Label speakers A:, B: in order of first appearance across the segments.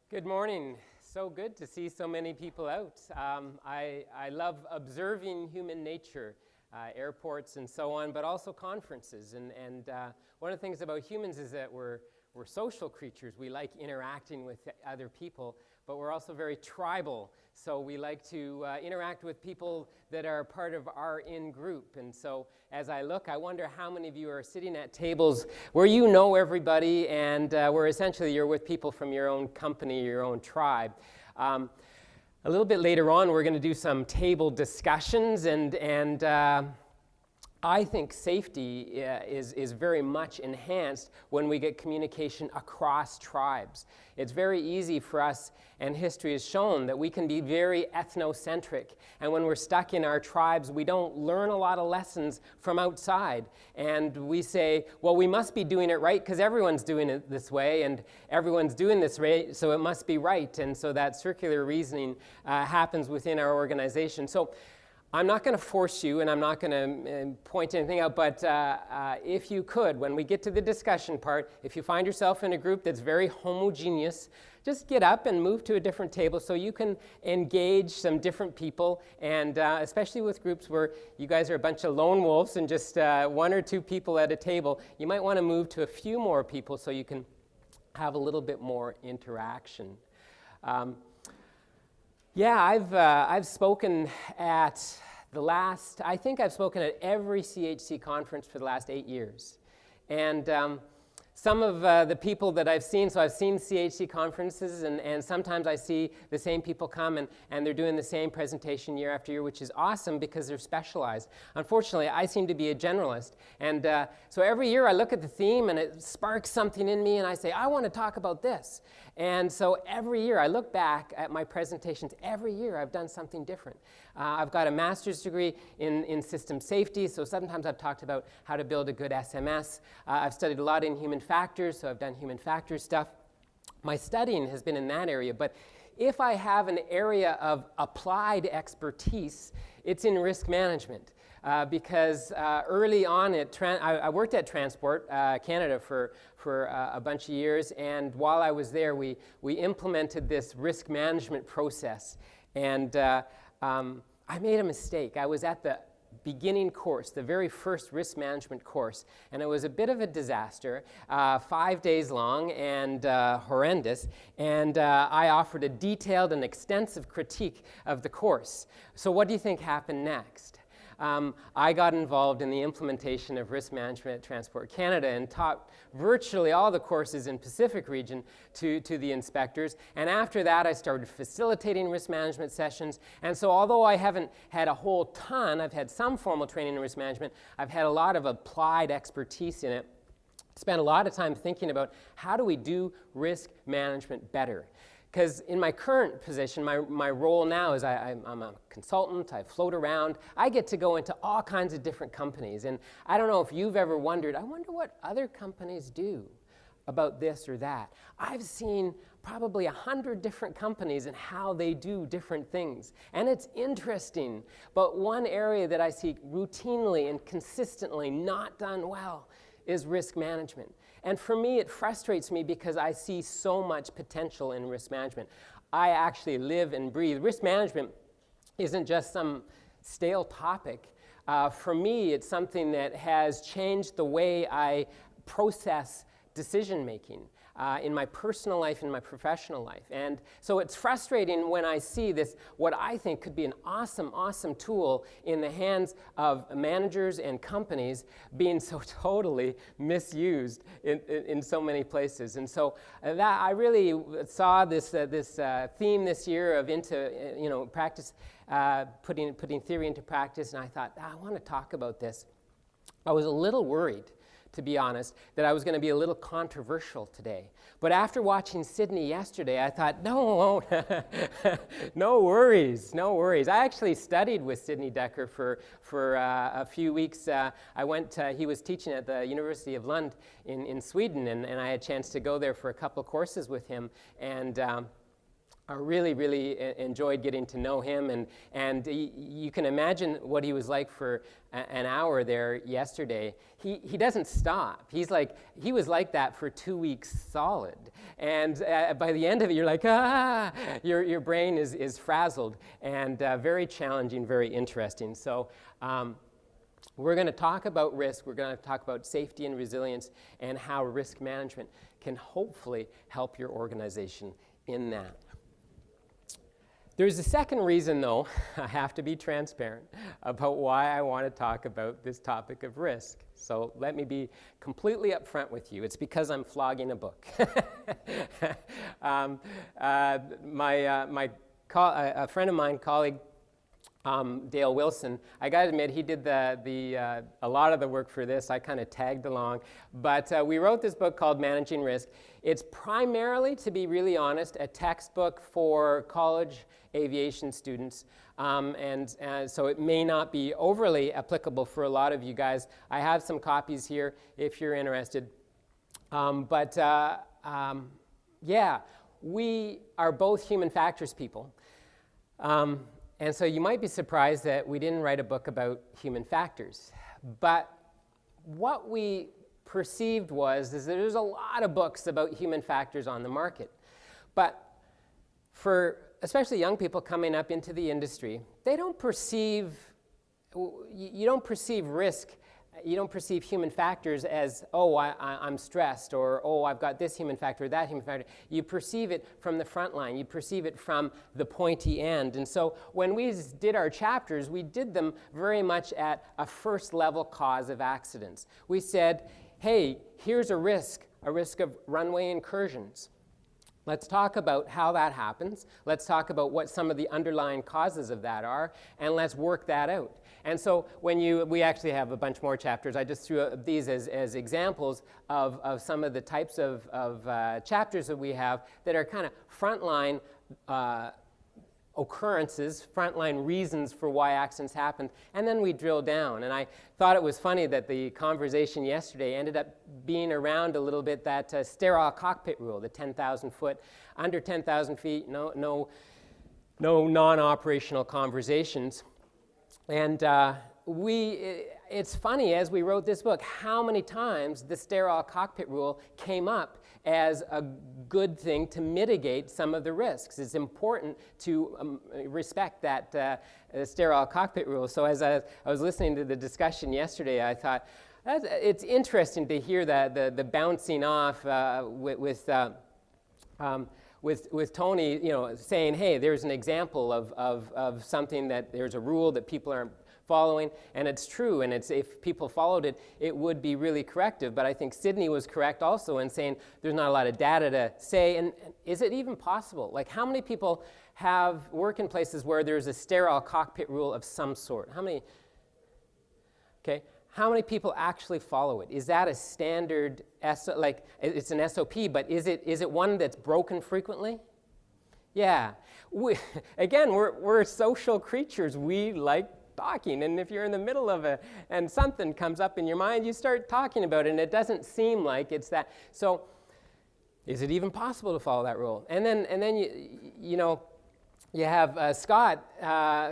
A: Good morning. So good to see so many people out. I love observing human nature, airports and so on, but also conferences. And one of the things about humans is that we're social creatures. We like interacting with other people, but we're also very tribal. So we like to interact with people that are part of our in-group. And so as I look, I wonder how many of you are sitting at tables where you know everybody and where essentially you're with people from your own company, your own tribe. A little bit later on, we're going to do some table discussions, and I think safety is very much enhanced when we get communication across tribes. It's very easy for us, and history has shown that we can be very ethnocentric. And when we're stuck in our tribes, we don't learn a lot of lessons from outside. And we say, well, we must be doing it right because everyone's doing it this way, and everyone's doing this way, so it must be right. And so that circular reasoning happens within our organization. So I'm not going to force you, and I'm not going to point anything out, but if you could, when we get to the discussion part, if you find yourself in a group that's very homogeneous, just get up and move to a different table so you can engage some different people, and especially with groups where you guys are a bunch of lone wolves and just one or two people at a table, you might want to move to a few more people so you can have a little bit more interaction. I've spoken at I've spoken at every CHC conference for the last 8 years. And some of the people that I've seen, so I've seen CHC conferences, and sometimes I see the same people come and they're doing the same presentation year after year, which is awesome because they're specialized. Unfortunately, I seem to be a generalist. And so every year I look at the theme and it sparks something in me and I say, I want to talk about this. And so every year I look back at my presentations. Every year I've done something different. I've got a master's degree in system safety, so sometimes I've talked about how to build a good SMS. I've studied a lot in human factors, so I've done human factors stuff. My studying has been in that area, but if I have an area of applied expertise, it's in risk management. Because early on, I worked at Transport Canada for a bunch of years, and while I was there, we implemented this risk management process. And I made a mistake. I was at the beginning course, the very first risk management course, and it was a bit of a disaster, 5 days long and horrendous, and I offered a detailed and extensive critique of the course. So what do you think happened next? I got involved in the implementation of risk management at Transport Canada and taught virtually all the courses in Pacific region to the inspectors. And after that, I started facilitating risk management sessions. And so although I haven't had a whole ton, I've had some formal training in risk management, I've had a lot of applied expertise in it. Spent a lot of time thinking about how do we do risk management better. Because in my current position, my role now is I'm a consultant, I float around, I get to go into all kinds of different companies. And I don't know if you've ever wondered, I wonder what other companies do about this or that. I've seen probably 100 different companies and how they do different things. And it's interesting, but one area that I see routinely and consistently not done well is risk management. And for me, it frustrates me because I see so much potential in risk management. I actually live and breathe. Risk management isn't just some stale topic. For me, it's something that has changed the way I process decision making in my personal life and my professional life. And so it's frustrating when I see this, what I think could be an awesome, awesome tool in the hands of managers and companies being so totally misused in so many places. And so that I really saw this theme this year of practice, putting theory into practice, and I thought, I want to talk about this. I was a little worried, to be honest, that I was going to be a little controversial today. But after watching Sydney yesterday, I thought, no, no worries, no worries. I actually studied with Sidney Dekker for a few weeks. He was teaching at the University of Lund in Sweden, and I had a chance to go there for a couple of courses with him. And really, really enjoyed getting to know him, and you can imagine what he was like for an hour there yesterday. He doesn't stop. He was like that for 2 weeks solid, and by the end of it, you're like, your brain is frazzled, and very challenging, very interesting. So we're going to talk about risk. We're going to talk about safety and resilience, and how risk management can hopefully help your organization in that. There's a second reason, though, I have to be transparent about why I want to talk about this topic of risk. So let me be completely upfront with you. It's because I'm flogging a book. A friend of mine, colleague, Dale Wilson, I got to admit, he did a lot of the work for this. I kind of tagged along. But we wrote this book called Managing Risk. It's primarily, to be really honest, a textbook for college aviation students. And so it may not be overly applicable for a lot of you guys. I have some copies here if you're interested. Yeah, we are both human factors people. And so you might be surprised that we didn't write a book about human factors. But what we perceived is that there's a lot of books about human factors on the market. But for especially young people coming up into the industry, you don't perceive risk, you don't perceive human factors as, oh, I'm stressed, or oh, I've got this human factor or that human factor. You perceive it from the front line. You perceive it from the pointy end. And so when we did our chapters, we did them very much at a first level cause of accidents. We said, hey, here's a risk of runway incursions. Let's talk about how that happens. Let's talk about what some of the underlying causes of that are, and let's work that out. And so we actually have a bunch more chapters. I just threw these as examples of some of the types of chapters that we have that are kind of frontline occurrences, frontline reasons for why accidents happened, and then we drill down. And I thought it was funny that the conversation yesterday ended up being around a little bit that sterile cockpit rule, the 10,000 foot, under 10,000 feet, no non-operational conversations. And it's funny, as we wrote this book, how many times the sterile cockpit rule came up as a good thing to mitigate some of the risks. It's important to respect that sterile cockpit rule. So as I was listening to the discussion yesterday, I thought, it's interesting to hear the bouncing off with Tony, saying, hey, there's an example of something that there's a rule that people aren't following, and it's true, and if people followed it, it would be really corrective. But I think Sydney was correct also in saying there's not a lot of data to say, and is it even possible? Like, how many people work in places where there's a sterile cockpit rule of some sort? How many people actually follow it? Is that a standard, it's an SOP, but is it one that's broken frequently? Yeah. We're social creatures. We like talking, and if you're in the middle of and something comes up in your mind, you start talking about it, and it doesn't seem like it's that. So is it even possible to follow that rule? And then you have Scott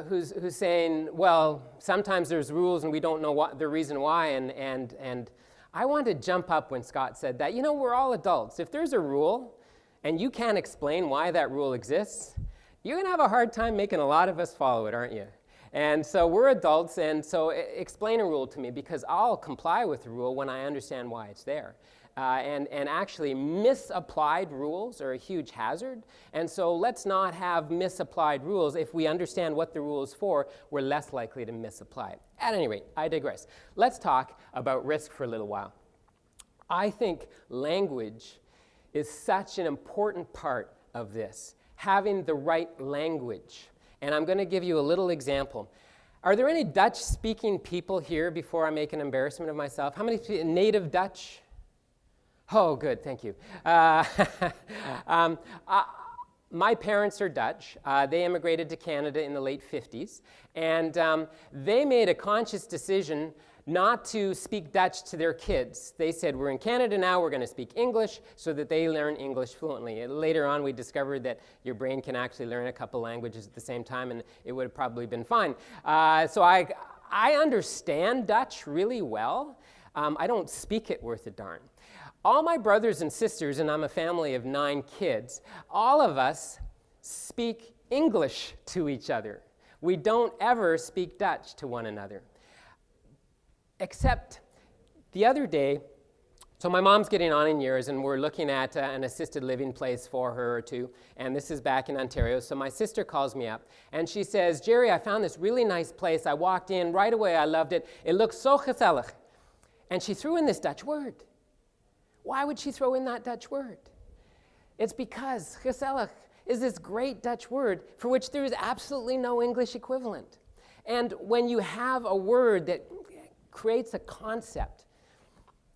A: who's saying, well, sometimes there's rules and we don't know the reason why, and I wanted to jump up when Scott said that. We're all adults. If there's a rule and you can't explain why that rule exists, you're going to have a hard time making a lot of us follow it, aren't you? And so we're adults, and so explain a rule to me, because I'll comply with the rule when I understand why it's there. And actually, misapplied rules are a huge hazard. And so let's not have misapplied rules. If we understand what the rule is for, we're less likely to misapply it. At any rate, I digress. Let's talk about risk for a little while. I think language is such an important part of this, having the right language. And I'm going to give you a little example. Are there any Dutch-speaking people here before I make an embarrassment of myself? How many native Dutch? Oh, good, thank you. My parents are Dutch. They immigrated to Canada in the late 50s. And they made a conscious decision not to speak Dutch to their kids. They said, we're in Canada now, we're going to speak English so that they learn English fluently. And later on, we discovered that your brain can actually learn a couple languages at the same time, and it would have probably been fine. So I understand Dutch really well. I don't speak it worth a darn. All my brothers and sisters, and I'm a family of 9 kids, all of us speak English to each other. We don't ever speak Dutch to one another. Except the other day, so my mom's getting on in years, and we're looking at an assisted living place for her or two, and this is back in Ontario. So my sister calls me up, and she says, Gerry, I found this really nice place. I walked in right away. I loved it. It looks so gezellig. And she threw in this Dutch word. Why would she throw in that Dutch word? It's because gezellig is this great Dutch word for which there is absolutely no English equivalent. And when you have a word that creates a concept,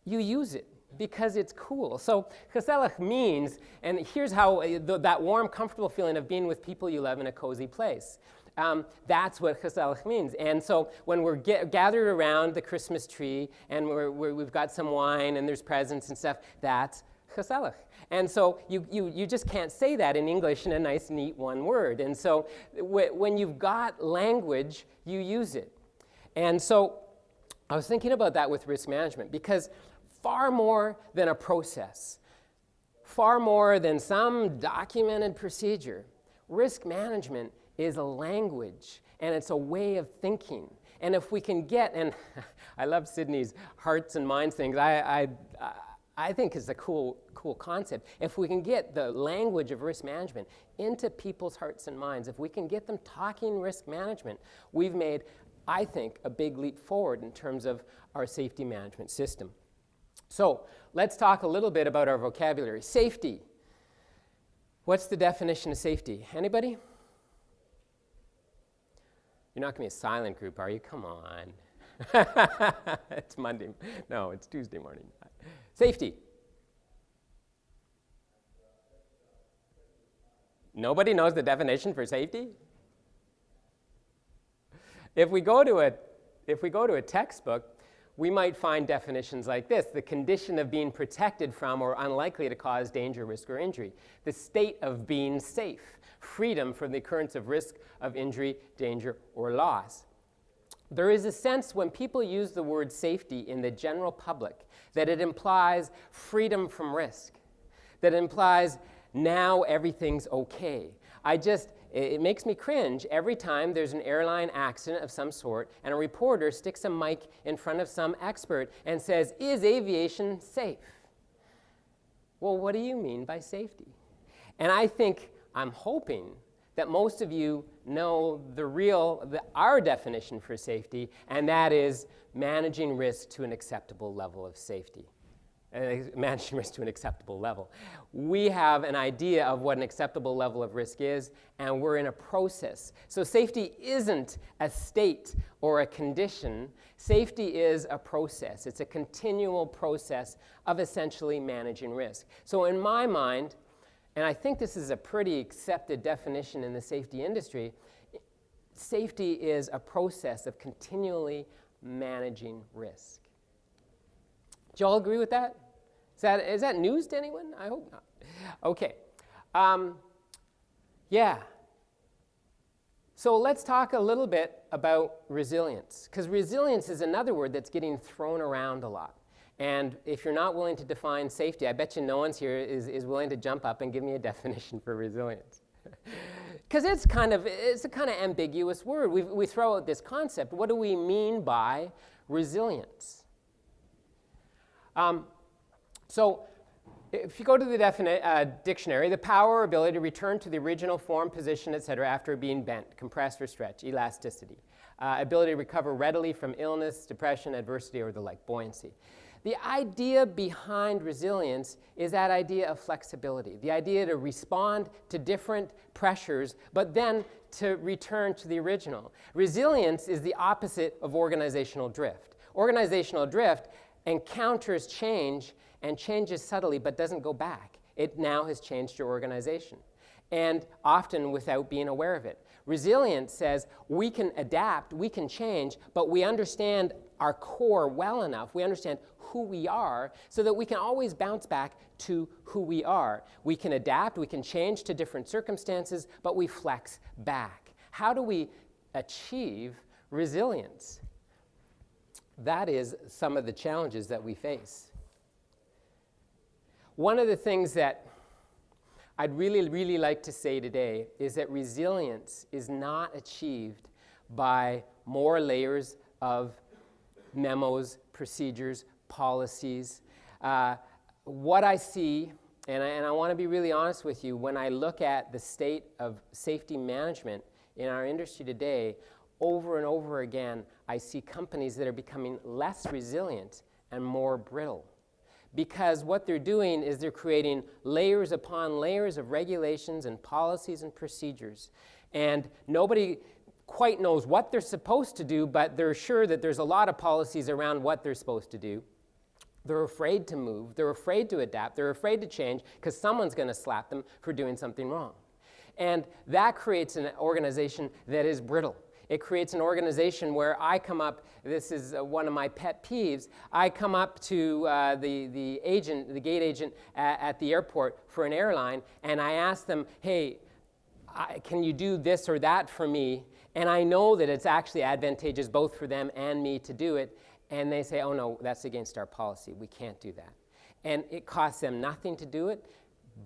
A: you use it because it's cool. So gezellig means, and here's how that warm, comfortable feeling of being with people you love in a cozy place. That's what gezellig means. And so when we're gathered around the Christmas tree and we've got some wine and there's presents and stuff, that's gezellig. And so you just can't say that in English in a nice, neat one word. And so when you've got language, you use it. And so I was thinking about that with risk management, because far more than a process, far more than some documented procedure, risk management is a language, and it's a way of thinking. And if we can get, and I love Sydney's hearts and minds things, I think it's a cool concept. If we can get the language of risk management into people's hearts and minds, if we can get them talking risk management, we've made, I think, a big leap forward in terms of our safety management system. So let's talk a little bit about our vocabulary. Safety. What's the definition of safety? Anybody? You're not going to be a silent group, are you? Come on. It's Monday. No, it's Tuesday morning. Safety. Nobody knows the definition for safety? If we go to a textbook, we might find definitions like this: the condition of being protected from or unlikely to cause danger, risk, or injury. The state of being safe. Freedom from the occurrence of risk of injury, danger, or loss. There is a sense when people use the word safety in the general public that it implies freedom from risk, that it implies now everything's okay. It makes me cringe every time there's an airline accident of some sort and a reporter sticks a mic in front of some expert and says, is aviation safe? Well, what do you mean by safety? And I'm hoping that most of you know our definition for safety, and that is managing risk to an acceptable level of safety. Managing risk to an acceptable level. We have an idea of what an acceptable level of risk is, and we're in a process. So safety isn't a state or a condition. Safety is a process. It's a continual process of essentially managing risk. So in my mind, and I think this is a pretty accepted definition in the safety industry, safety is a process of continually managing risk. Do you all agree with that? Is that news to anyone? I hope not. Okay. Yeah. So let's talk a little bit about resilience, because resilience is another word that's getting thrown around a lot. And if you're not willing to define safety, I bet you no one's here is willing to jump up and give me a definition for resilience. Because it's a kind of ambiguous word. We throw out this concept. What do we mean by resilience? So if you go to the dictionary, the power or ability to return to the original form, position, etc. after being bent, compressed, or stretched, elasticity. Ability to recover readily from illness, depression, adversity, or the like, buoyancy. The idea behind resilience is that idea of flexibility, the idea to respond to different pressures, but then to return to the original. Resilience is the opposite of organizational drift. Organizational drift encounters change and changes subtly but doesn't go back. It now has changed your organization, and often without being aware of it. Resilience says we can adapt, we can change, but we understand our core well enough, we understand who we are, so that we can always bounce back to who we are. We can adapt, we can change to different circumstances, but we flex back. How do we achieve resilience? That is some of the challenges that we face. One of the things that I'd really like to say today is that resilience is not achieved by more layers of memos, procedures, policies. What I see, and I want to be really honest with you, when I look at the state of safety management in our industry today, over and over again, I see companies that are becoming less resilient and more brittle. Because what they're doing is they're creating layers upon layers of regulations and policies and procedures. And nobody quite knows what they're supposed to do, but they're sure that there's a lot of policies around what they're supposed to do. They're afraid to move, they're afraid to adapt, they're afraid to change because someone's going to slap them for doing something wrong. And that creates an organization that is brittle. It creates an organization where I come up, this is one of my pet peeves, I come up to the gate agent at the airport for an airline, and I ask them, hey, can you do this or that for me? And I know that it's actually advantageous both for them and me to do it, and they say, oh no, that's against our policy, we can't do that. And it costs them nothing to do it,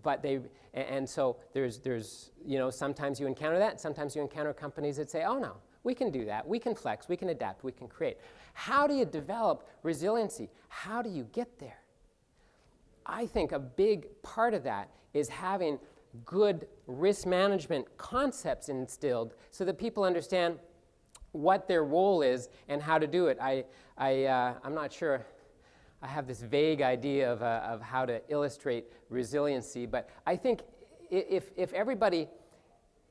A: but and so there's sometimes you encounter that, sometimes you encounter companies that say, oh no, we can do that, we can flex, we can adapt, we can create. How do you develop resiliency? How do you get there? I think a big part of that is having good risk management concepts instilled so that people understand what their role is and how to do it. I'm not sure, I have this vague idea of how to illustrate resiliency, but I think if everybody,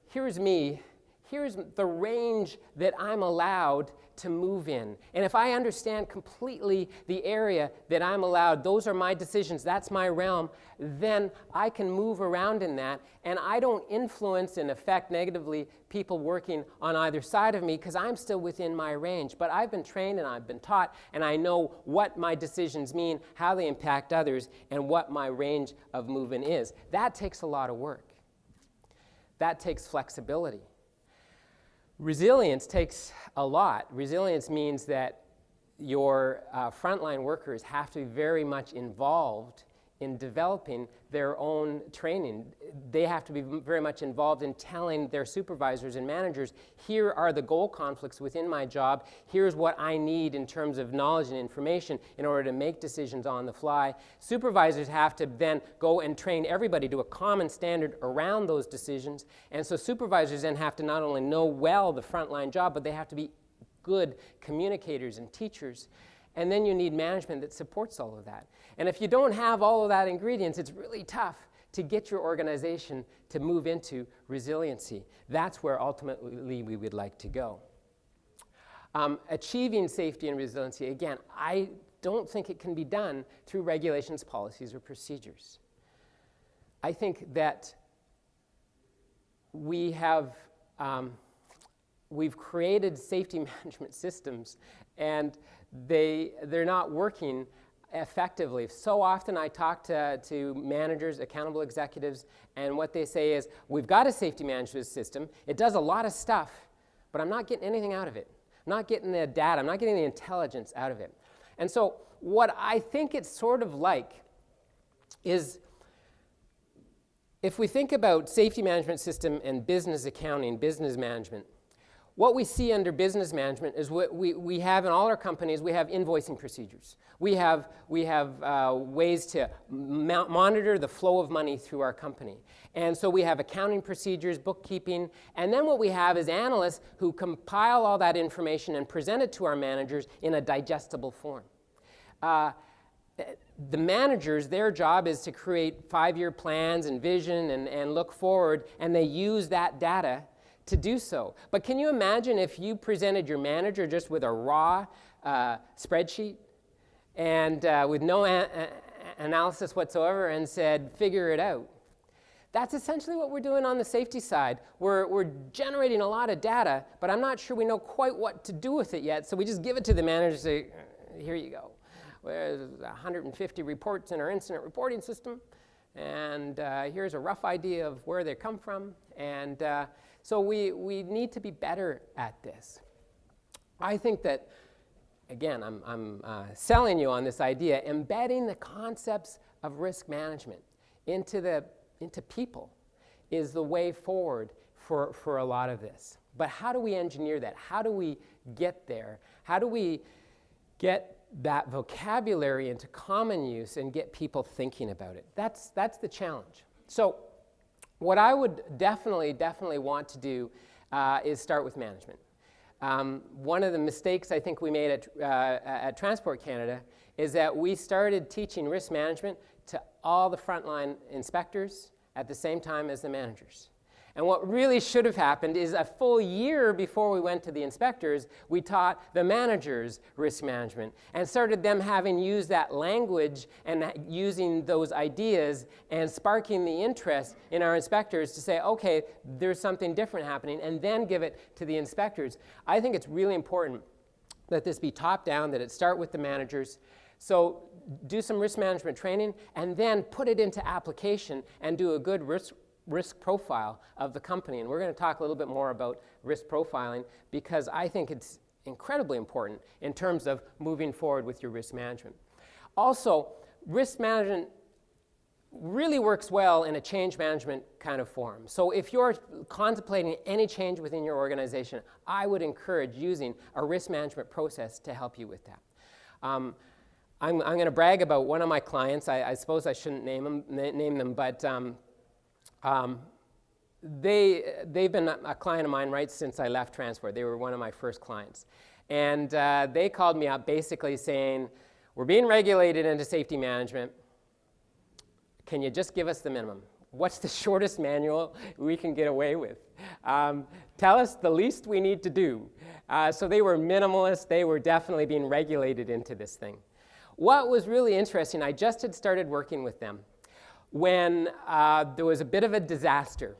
A: here's me, here's the range that I'm allowed to move in. And if I understand completely the area that I'm allowed, those are my decisions, that's my realm, then I can move around in that, and I don't influence and affect negatively people working on either side of me because I'm still within my range. But I've been trained and I've been taught, and I know what my decisions mean, how they impact others, and what my range of movement is. That takes a lot of work. That takes flexibility. Resilience takes a lot. Resilience means that your frontline workers have to be very much involved in developing their own training. They have to be very much involved in telling their supervisors and managers, here are the goal conflicts within my job, here's what I need in terms of knowledge and information in order to make decisions on the fly. Supervisors have to then go and train everybody to a common standard around those decisions, and so supervisors then have to not only know well the frontline job, but they have to be good communicators and teachers. And then you need management that supports all of that. And if you don't have all of that ingredients, it's really tough to get your organization to move into resiliency. That's where ultimately we would like to go. Achieving safety and resiliency, again, I don't think it can be done through regulations, policies, or procedures. I think that we've created safety management systems, and they're not working effectively. So often I talk to managers, accountable executives, and what they say is, we've got a safety management system, it does a lot of stuff, but I'm not getting anything out of it. I'm not getting the data, I'm not getting the intelligence out of it. And so what I think it's sort of like is, if we think about safety management system and business accounting, business management, what we see under business management is what we have in all our companies. We have invoicing procedures. We have ways to monitor the flow of money through our company. And so we have accounting procedures, bookkeeping, and then what we have is analysts who compile all that information and present it to our managers in a digestible form. The managers, their job is to create 5-year plans and vision and look forward, and they use that data to do so. But can you imagine if you presented your manager just with a raw spreadsheet and with no analysis whatsoever and said, figure it out? That's essentially what we're doing on the safety side. We're generating a lot of data, but I'm not sure we know quite what to do with it yet, so we just give it to the manager and say, here you go. There's 150 reports in our incident reporting system, and here's a rough idea of where they come from. And so we need to be better at this. I think that, again, I'm selling you on this idea, embedding the concepts of risk management into people is the way forward for a lot of this. But how do we engineer that? How do we get there? How do we get that vocabulary into common use and get people thinking about it? That's the challenge. So what I would definitely want to do is start with management. One of the mistakes I think we made at Transport Canada is that we started teaching risk management to all the frontline inspectors at the same time as the managers. And what really should have happened is a full year before we went to the inspectors, we taught the managers risk management and started them having used that language and using those ideas and sparking the interest in our inspectors to say, okay, there's something different happening, and then give it to the inspectors. I think it's really important that this be top down, that it start with the managers. So do some risk management training and then put it into application and do a good risk profile of the company. And we're going to talk a little bit more about risk profiling because I think it's incredibly important in terms of moving forward with your risk management. Also, risk management really works well in a change management kind of form. So if you're contemplating any change within your organization, I would encourage using a risk management process to help you with that. I'm going to brag about one of my clients. I suppose I shouldn't name them, but they've been a client of mine right since I left Transport. They were one of my first clients. And they called me up basically saying, we're being regulated into safety management. Can you just give us the minimum? What's the shortest manual we can get away with? Tell us the least we need to do. So they were minimalist. They were definitely being regulated into this thing. What was really interesting, I just had started working with them when there was a bit of a disaster.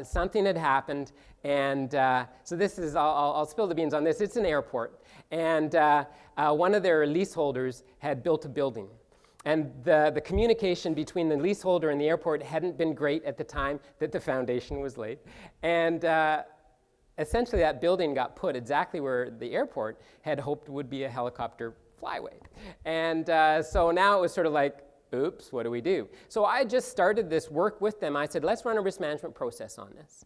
A: Something had happened, and so this is, I'll spill the beans on this. It's an airport, and one of their leaseholders had built a building. And the communication between the leaseholder and the airport hadn't been great at the time that the foundation was laid. And essentially that building got put exactly where the airport had hoped would be a helicopter flyway. And so now it was sort of like, oops, what do we do? So I just started this work with them. I said, let's run a risk management process on this.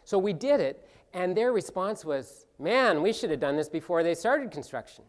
A: So we did it, and their response was, man, we should have done this before they started construction.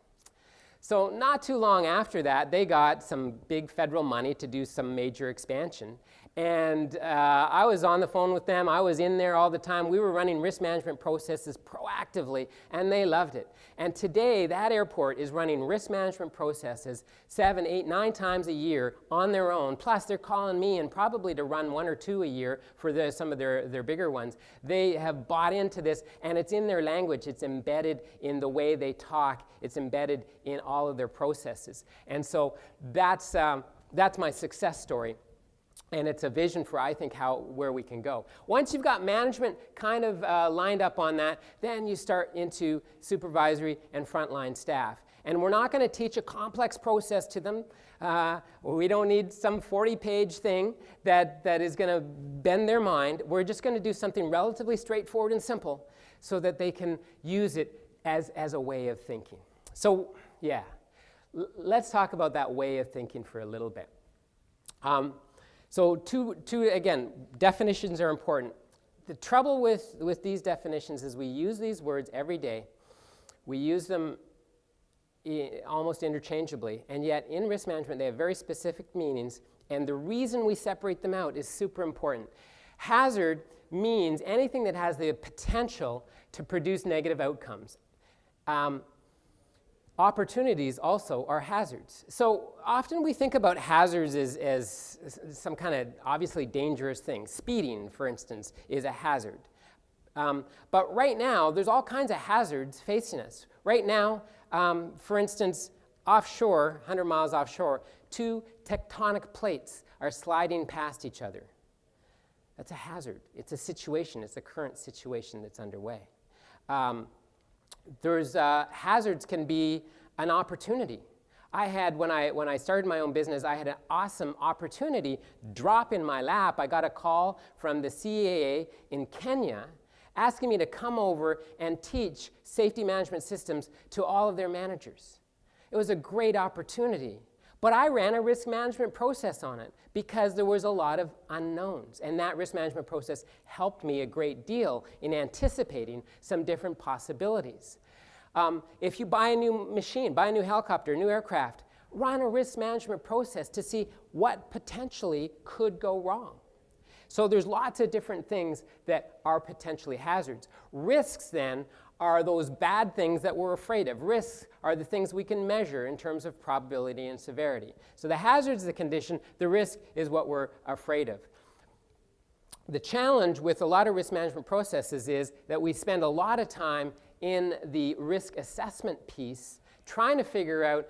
A: So not too long after that, they got some big federal money to do some major expansion. And I was on the phone with them. I was in there all the time. We were running risk management processes proactively, and they loved it. And today, that airport is running risk management processes 7, 8, 9 times a year on their own. Plus, they're calling me and probably to run 1 or 2 a year for some of their bigger ones. They have bought into this, and it's in their language. It's embedded in the way they talk. It's embedded in all of their processes. And so that's my success story. And it's a vision for, I think, where we can go. Once you've got management kind of lined up on that, then you start into supervisory and frontline staff. And we're not going to teach a complex process to them. We don't need some 40-page thing that is going to bend their mind. We're just going to do something relatively straightforward and simple so that they can use it as a way of thinking. So, yeah, let's talk about that way of thinking for a little bit. So again, definitions are important. The trouble with these definitions is we use these words every day. We use them almost interchangeably, and yet in risk management they have very specific meanings, and the reason we separate them out is super important. Hazard means anything that has the potential to produce negative outcomes. Opportunities also are hazards. So often we think about hazards as some kind of obviously dangerous thing. Speeding, for instance, is a hazard. But right now, there's all kinds of hazards facing us. Right now, for instance, offshore, 100 miles offshore, 2 tectonic plates are sliding past each other. That's a hazard. It's a situation. It's a current situation that's underway. Hazards can be an opportunity. I had, when I started my own business, I had an awesome opportunity drop in my lap. I got a call from the CAA in Kenya asking me to come over and teach safety management systems to all of their managers. It was a great opportunity. But I ran a risk management process on it because there was a lot of unknowns. And that risk management process helped me a great deal in anticipating some different possibilities. If you buy a new machine, buy a new helicopter, new aircraft, run a risk management process to see what potentially could go wrong. So there's lots of different things that are potentially hazards. Risks, then, are those bad things that we're afraid of. Risks are the things we can measure in terms of probability and severity. So the hazard is the condition, the risk is what we're afraid of. The challenge with a lot of risk management processes is that we spend a lot of time in the risk assessment piece trying to figure out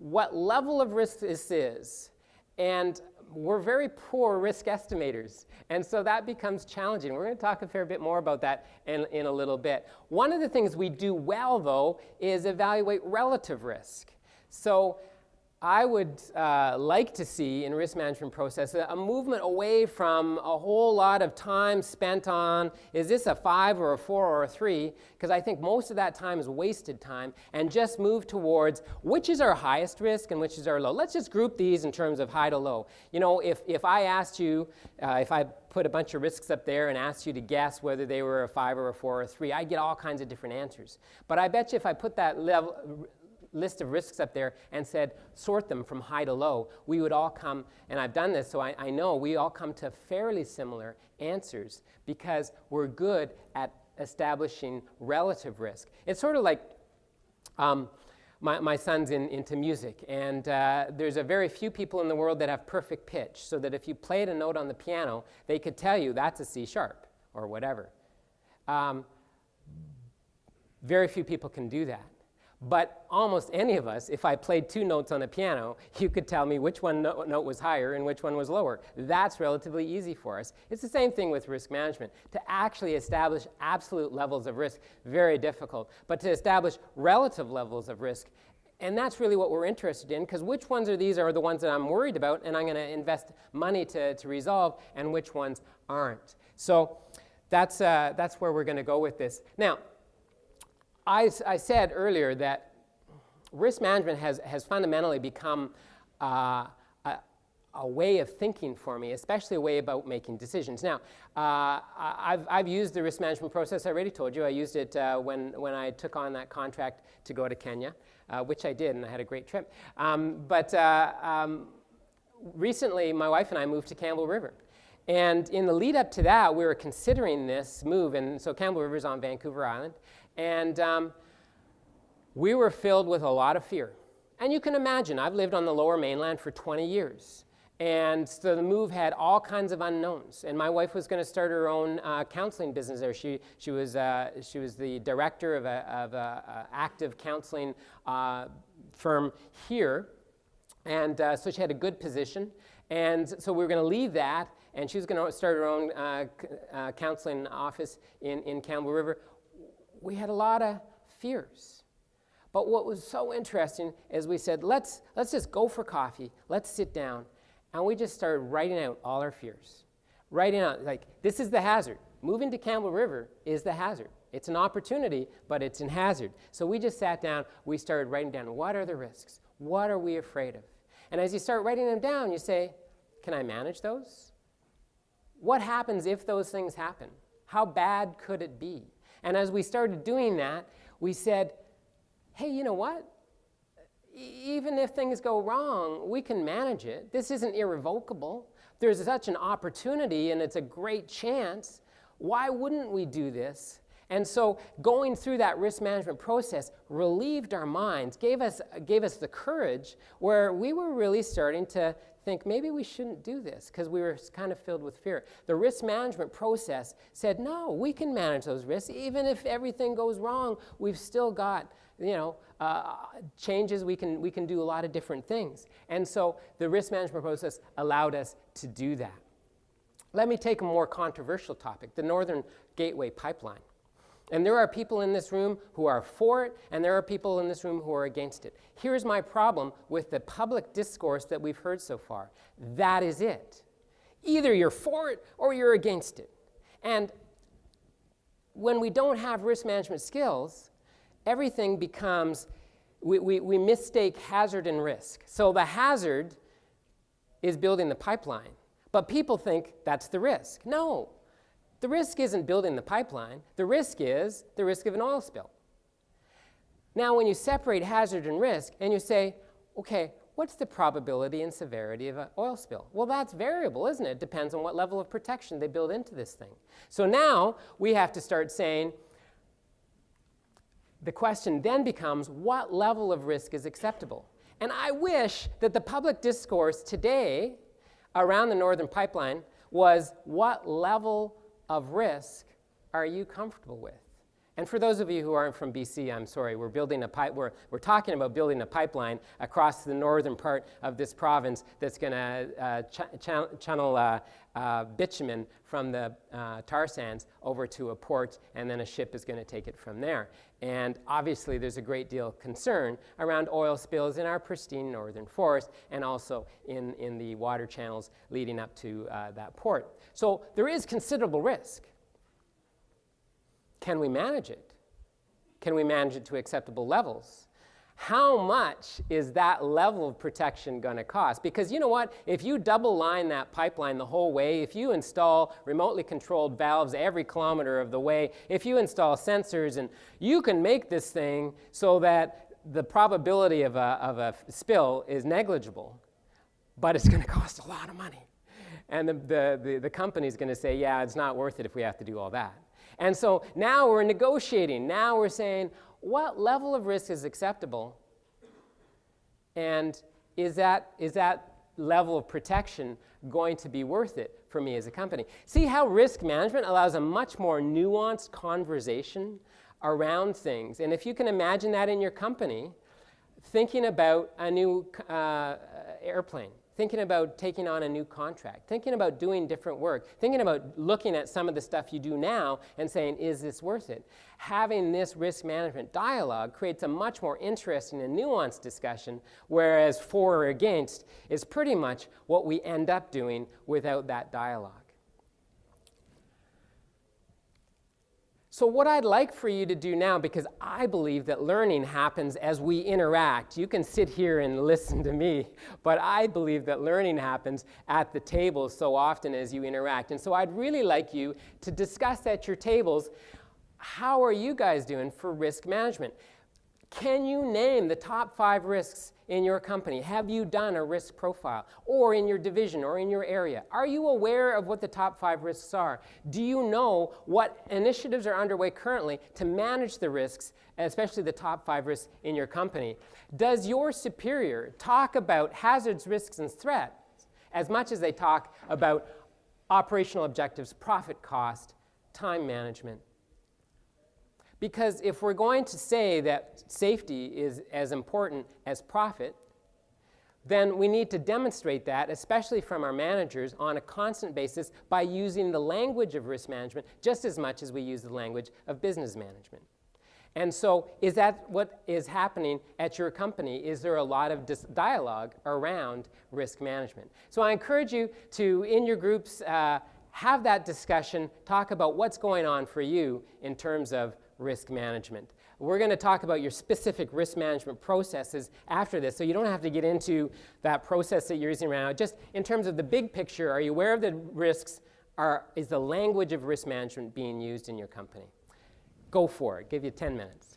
A: what level of risk this is. And we're very poor risk estimators, and so that becomes challenging. We're going to talk a fair bit more about that in a little bit. One of the things we do well, though, is evaluate relative risk. So I would like to see in risk management process a movement away from a whole lot of time spent on, is this a 5 or a 4 or a 3? Because I think most of that time is wasted time, and just move towards which is our highest risk and which is our low. Let's just group these in terms of high to low. You know, if I asked you, if I put a bunch of risks up there and asked you to guess whether they were a 5 or a 4 or a 3, I'd get all kinds of different answers. But I bet you if I put that list of risks up there and said sort them from high to low, we would all come, and I've done this so I know we all come to fairly similar answers because we're good at establishing relative risk. It's sort of like my son's into music, and there's a very few people in the world that have perfect pitch, so that if you played a note on the piano, they could tell you that's a C sharp or whatever. Very few people can do that. But almost any of us, if I played 2 notes on the piano, you could tell me which one note was higher and which one was lower. That's relatively easy for us. It's the same thing with risk management. To actually establish absolute levels of risk, very difficult. But to establish relative levels of risk, and that's really what we're interested in, because which ones are the ones that I'm worried about and I'm going to invest money to resolve, and which ones aren't. So that's where we're going to go with this. Now, I said earlier that risk management has fundamentally become a way of thinking for me, especially a way about making decisions. Now, I've used the risk management process. I already told you. I used it when I took on that contract to go to Kenya, which I did, and I had a great trip. Recently, my wife and I moved to Campbell River. And in the lead up to that, we were considering this move. And so Campbell River is on Vancouver Island. And we were filled with a lot of fear. And you can imagine, I've lived on the Lower Mainland for 20 years. And so the move had all kinds of unknowns. And my wife was going to start her own counseling business there. She was the director of an active counseling firm here. And so she had a good position. And so we were going to leave that. And she was going to start her own counseling office in Campbell River. We had a lot of fears. But what was so interesting is we said, let's just go for coffee. Let's sit down. And we just started writing out all our fears. Writing out, like, this is the hazard. Moving to Campbell River is the hazard. It's an opportunity, but it's a hazard. So we just sat down. We started writing down, what are the risks? What are we afraid of? And as you start writing them down, you say, can I manage those? What happens if those things happen? How bad could it be? And as we started doing that, we said, hey, you know what? Even if things go wrong, we can manage it. This isn't irrevocable. There's such an opportunity, and it's a great chance. Why wouldn't we do this? And so going through that risk management process relieved our minds, gave us the courage where we were really starting to think maybe we shouldn't do this because we were kind of filled with fear. The risk management process said, no, we can manage those risks. Even if everything goes wrong, we've still got, changes. We can do a lot of different things. And so the risk management process allowed us to do that. Let me take a more controversial topic, the Northern Gateway Pipeline. And there are people in this room who are for it, and there are people in this room who are against it. Here's my problem with the public discourse that we've heard so far. That is it. Either you're for it or you're against it. And when we don't have risk management skills, everything becomes, we mistake hazard and risk. So the hazard is building the pipeline, but people think that's the risk. No. The risk isn't building the pipeline. The risk is the risk of an oil spill. Now, when you separate hazard and risk and you say, okay, what's the probability and severity of an oil spill? Well, that's variable, isn't it? It depends on what level of protection they build into this thing. So now we have to start saying, the question then becomes, what level of risk is acceptable? And I wish that the public discourse today around the Northern Pipeline was, what level of risk are you comfortable with? And for those of you who aren't from BC, I'm sorry, we're talking about building a pipeline across the northern part of this province that's going to channel bitumen from the tar sands over to a port, and then a ship is going to take it from there. And obviously there's a great deal of concern around oil spills in our pristine northern forest and also in the water channels leading up to that port. So there is considerable risk. Can we manage it? Can we manage it to acceptable levels? How much is that level of protection going to cost? Because you know what? If you double line that pipeline the whole way, if you install remotely controlled valves every kilometer of the way, if you install sensors, and you can make this thing so that the probability of a spill is negligible, but it's going to cost a lot of money. And the company's going to say, yeah, it's not worth it if we have to do all that. And so now we're negotiating. Now we're saying, what level of risk is acceptable? And is that level of protection going to be worth it for me as a company? See how risk management allows a much more nuanced conversation around things. And if you can imagine that in your company, thinking about a new airplane, thinking about taking on a new contract, thinking about doing different work, thinking about looking at some of the stuff you do now and saying, is this worth it? Having this risk management dialogue creates a much more interesting and nuanced discussion, whereas for or against is pretty much what we end up doing without that dialogue. So what I'd like for you to do now, because I believe that learning happens as we interact. You can sit here and listen to me, but I believe that learning happens at the table so often as you interact. And so I'd really like you to discuss at your tables, how are you guys doing for risk management? Can you name the top 5 risks in your company? Have you done a risk profile? Or in your division or in your area? Are you aware of what the top 5 risks are? Do you know what initiatives are underway currently to manage the risks, especially the top 5 risks in your company? Does your superior talk about hazards, risks, and threats as much as they talk about operational objectives, profit cost, time management? Because if we're going to say that safety is as important as profit, then we need to demonstrate that, especially from our managers, on a constant basis by using the language of risk management just as much as we use the language of business management. And so is that what is happening at your company? Is there a lot of dialogue around risk management? So I encourage you to, in your groups, have that discussion, talk about what's going on for you in terms of risk management. We're going to talk about your specific risk management processes after this, so you don't have to get into that process that you're using right now. Just in terms of the big picture, are you aware of the risks? Is the language of risk management being used in your company? Go for it. Give you 10 minutes.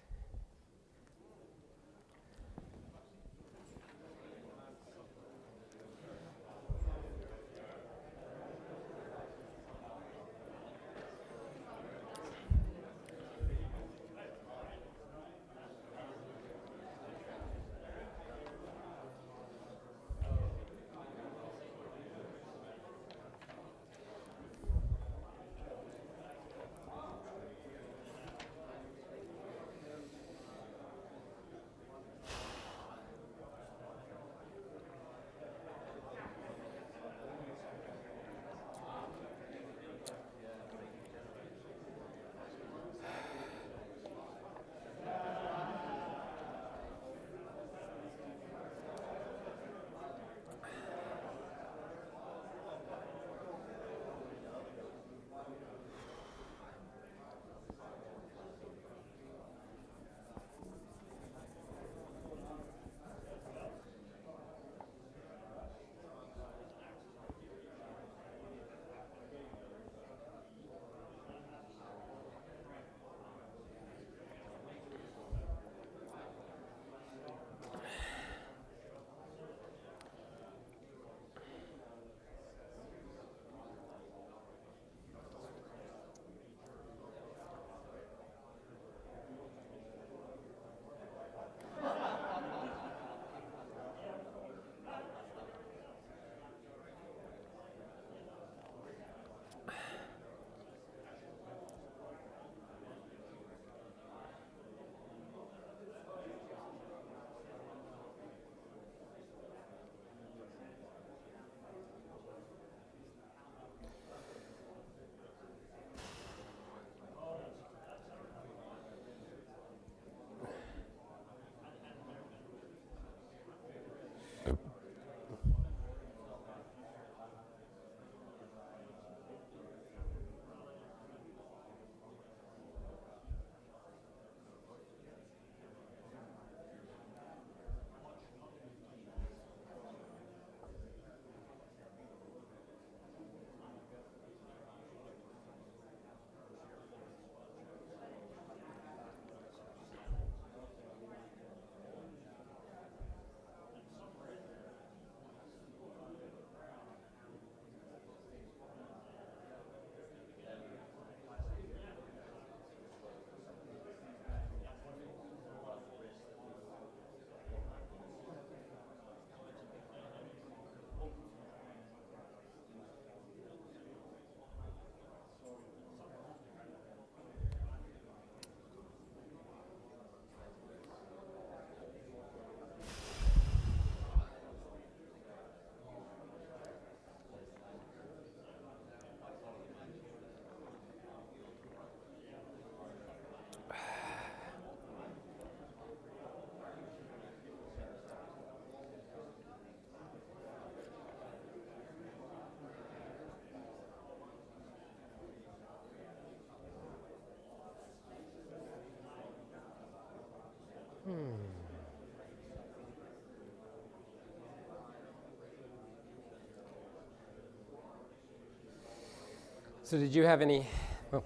A: So did you have any? Oh.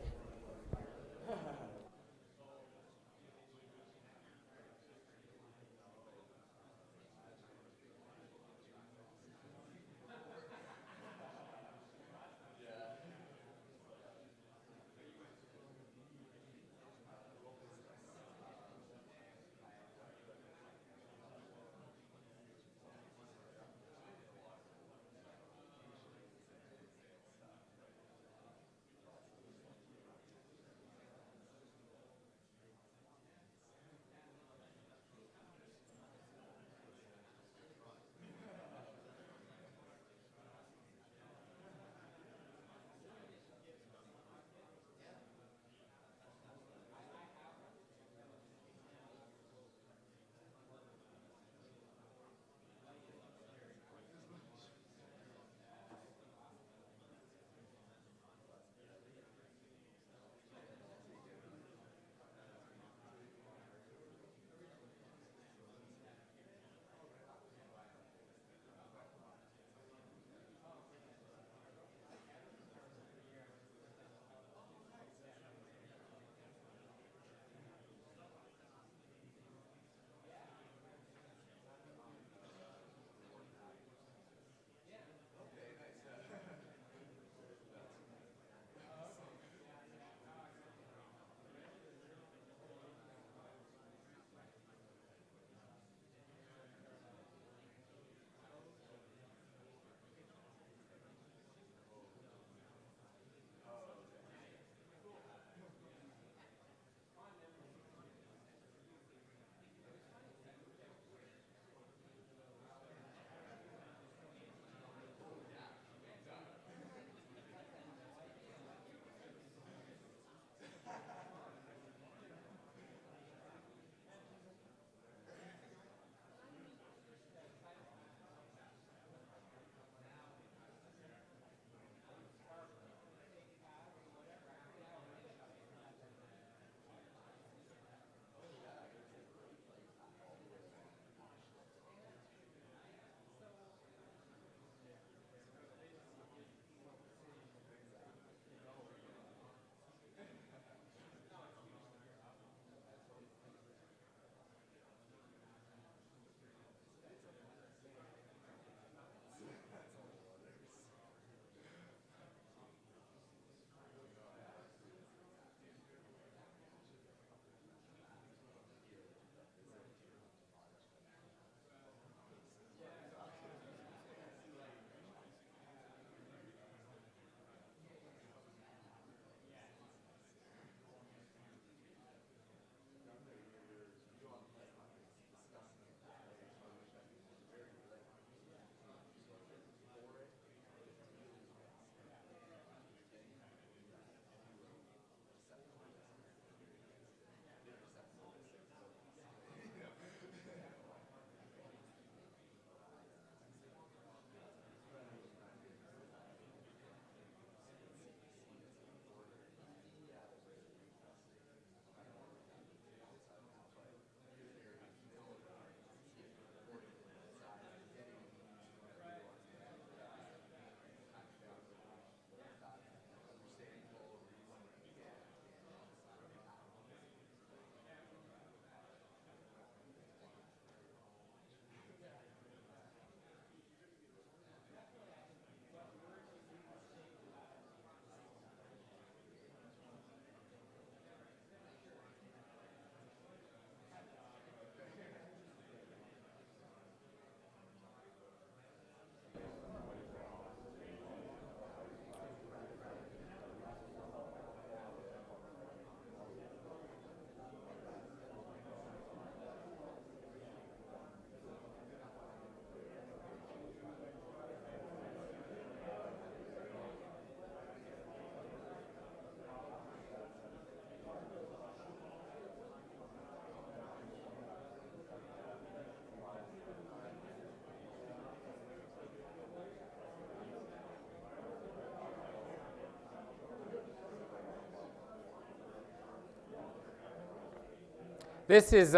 A: This is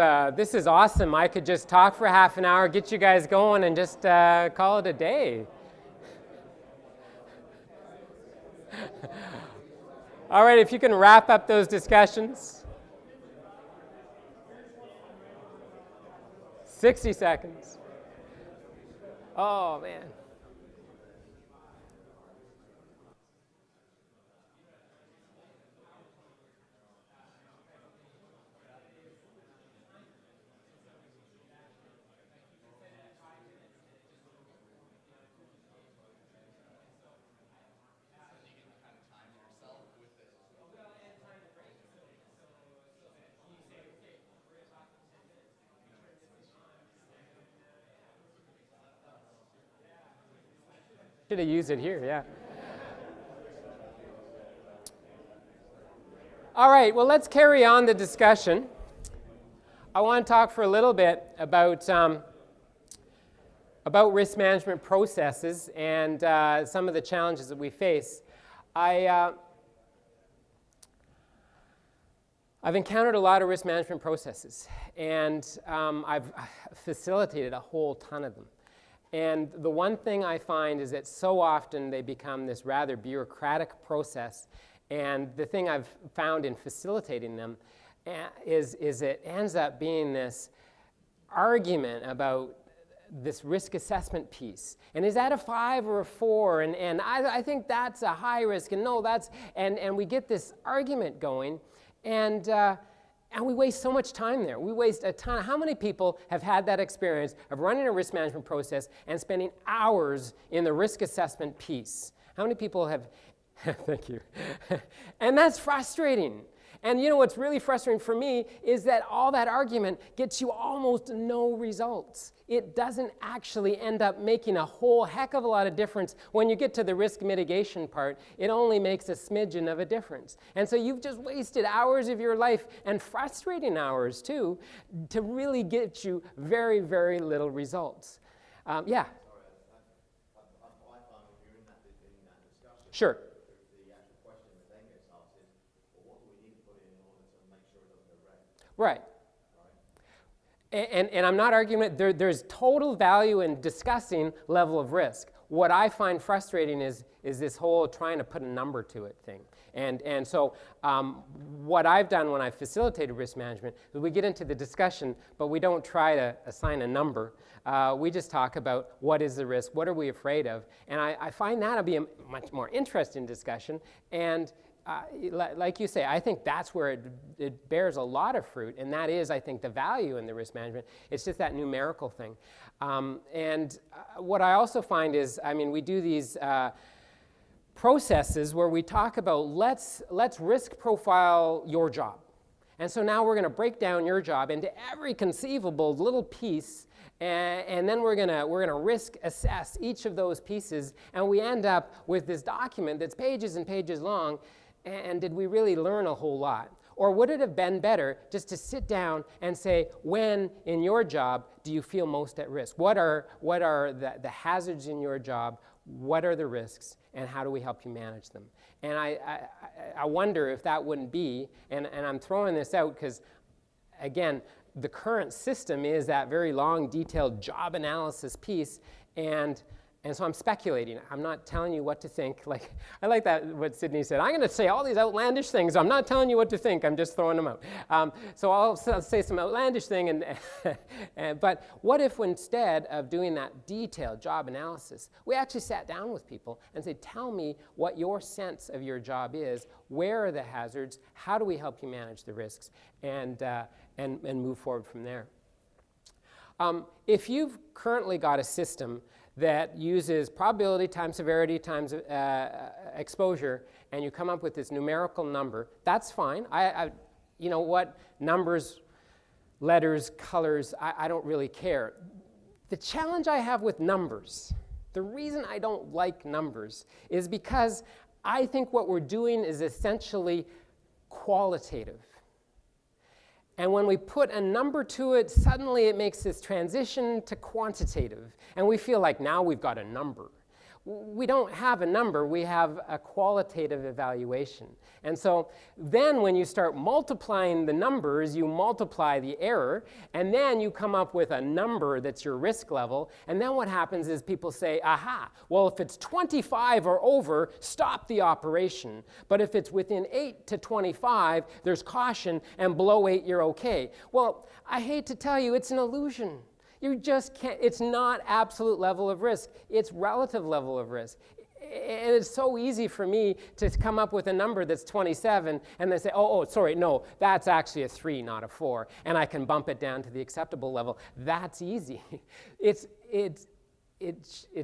A: awesome. I could just talk for half an hour, get you guys going, and just call it a day. All right, if you can wrap up those discussions. 60 seconds. Oh, man. Should have used it here, yeah. All right, well, let's carry on the discussion. I want to talk for a little bit about risk management processes and some of the challenges that we face. I've encountered a lot of risk management processes, and I've facilitated a whole ton of them. And the one thing I find is that so often they become this rather bureaucratic process, and the thing I've found in facilitating them is it ends up being this argument about this risk assessment piece. And is that a 5 or a 4? And I think that's a high risk, and no, that's, and we get this argument going, and we waste so much time there. We waste a ton. How many people have had that experience of running a risk management process and spending hours in the risk assessment piece? How many people have, thank you. And that's frustrating. And you know what's really frustrating for me is that all that argument gets you almost no results. It doesn't actually end up making a whole heck of a lot of difference. When you get to the risk mitigation part, it only makes a smidgen of a difference. And so you've just wasted hours of your life, and frustrating hours too, to really get you very, very little results. Yeah?
B: Sorry, I find when you're in that discussion,
A: Sure.
B: the actual question that then gets asked is, well, what do we need to put in order to make sure it doesn't go wrong?
A: Right. And I'm not arguing it. There's total value in discussing level of risk. What I find frustrating is this whole trying to put a number to it thing. And so what I've done when I've facilitated risk management is we get into the discussion, but we don't try to assign a number. We just talk about what is the risk, what are we afraid of, and I find that to be a much more interesting discussion. And like you say, I think that's where it bears a lot of fruit, and that is, I think, the value in the risk management. It's just that numerical thing. What I also find is, I mean, we do these processes where we talk about let's risk profile your job. And so now we're going to break down your job into every conceivable little piece, and then we're going to risk assess each of those pieces, and we end up with this document that's pages and pages long. And did we really learn a whole lot? Or would it have been better just to sit down and say, when in your job do you feel most at risk? What are the hazards in your job? What are the risks? And how do we help you manage them? And I wonder if that wouldn't be, and I'm throwing this out because, again, the current system is that very long, detailed job analysis piece, and so I'm speculating. I'm not telling you what to think. Like, I like that, what Sydney said. I'm going to say all these outlandish things. I'm not telling you what to think. I'm just throwing them out. So I'll say some outlandish thing. But what if instead of doing that detailed job analysis, we actually sat down with people and said, tell me what your sense of your job is. Where are the hazards? How do we help you manage the risks? And move forward from there. If you've currently got a system that uses probability times severity times exposure, and you come up with this numerical number, that's fine. You know what, numbers, letters, colors, I don't really care. The challenge I have with numbers, the reason I don't like numbers, is because I think what we're doing is essentially qualitative. And when we put a number to it, suddenly it makes this transition to quantitative. And we feel like now we've got a number. we don't have a number, we have a qualitative evaluation. And so then when you start multiplying the numbers, you multiply the error, and then you come up with a number that's your risk level. And then what happens is people say, aha, well, if it's 25 or over, stop the operation. But if it's within 8 to 25, there's caution, and below 8, you're okay. Well, I hate to tell you, it's an illusion. You just can't, it's not absolute level of risk, it's relative level of risk. And it's so easy for me to come up with a number that's 27 and then say, oh, sorry, no, that's actually a 3, not a 4. And I can bump it down to the acceptable level. That's easy. It's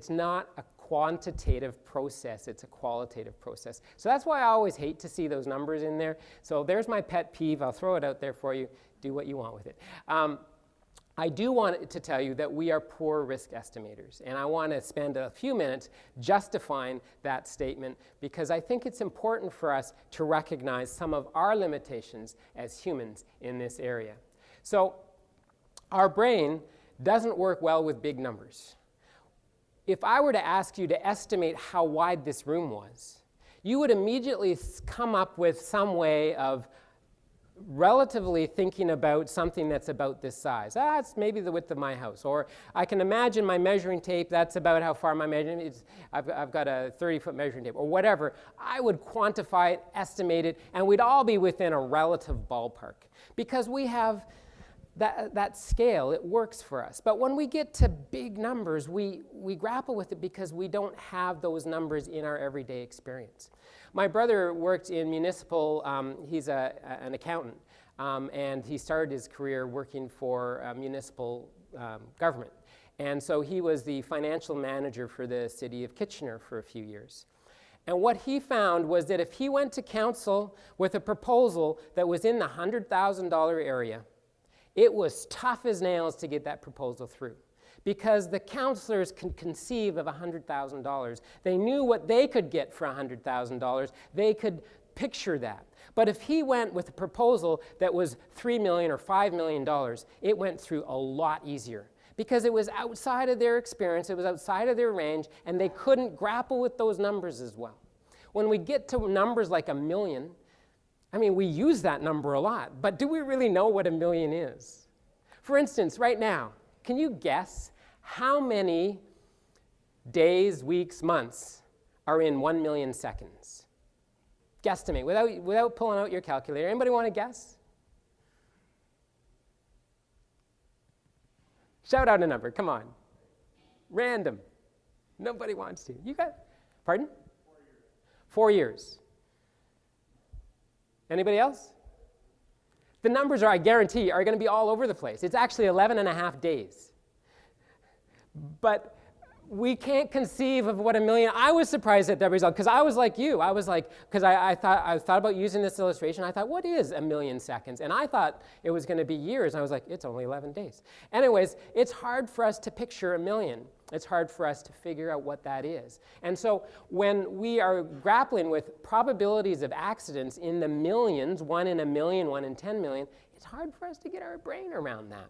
A: not a quantitative process, it's a qualitative process. So that's why I always hate to see those numbers in there. So there's my pet peeve. I'll throw it out there for you. Do what you want with it. I do want to tell you that we are poor risk estimators, and I want to spend a few minutes justifying that statement because I think it's important for us to recognize some of our limitations as humans in this area. So our brain doesn't work well with big numbers. If I were to ask you to estimate how wide this room was, you would immediately come up with some way of relatively thinking about something that's about this size. It's maybe the width of my house. Or I can imagine my measuring tape, that's about how far my measuring is. I've got a 30-foot measuring tape, or whatever. I would quantify it, estimate it, and we'd all be within a relative ballpark. Because we have that scale, it works for us. But when we get to big numbers, we grapple with it because we don't have those numbers in our everyday experience. My brother worked in municipal, he's an accountant, and he started his career working for municipal government. And so he was the financial manager for the city of Kitchener for a few years. And what he found was that if he went to council with a proposal that was in the $100,000 area, it was tough as nails to get that proposal through. Because the counselors could conceive of $100,000. They knew what they could get for $100,000. They could picture that. But if he went with a proposal that was $3 million or $5 million, it went through a lot easier. Because it was outside of their experience, it was outside of their range, and they couldn't grapple with those numbers as well. When we get to numbers like $1 million, I mean, we use that number a lot, but do we really know what $1 million is? For instance, right now, can you guess how many days, weeks, months are in 1 million seconds? Guesstimate, without pulling out your calculator. Anybody want to guess? Shout out a number, come on. Random. Nobody wants to. You got, pardon? 4 years. Anybody else? The numbers are, I guarantee, are going to be all over the place. It's actually 11 and a half days. But we can't conceive of what $1 million. I was surprised at that result because I was like you. I was like, because I thought about using this illustration. I thought, what is 1 million seconds? And I thought it was going to be years. And I was like, it's only 11 days. Anyways, it's hard for us to picture 1 million. It's hard for us to figure out what that is. And so when we are grappling with probabilities of accidents in the millions, 1 in 1 million, 1 in 10 million, it's hard for us to get our brain around that.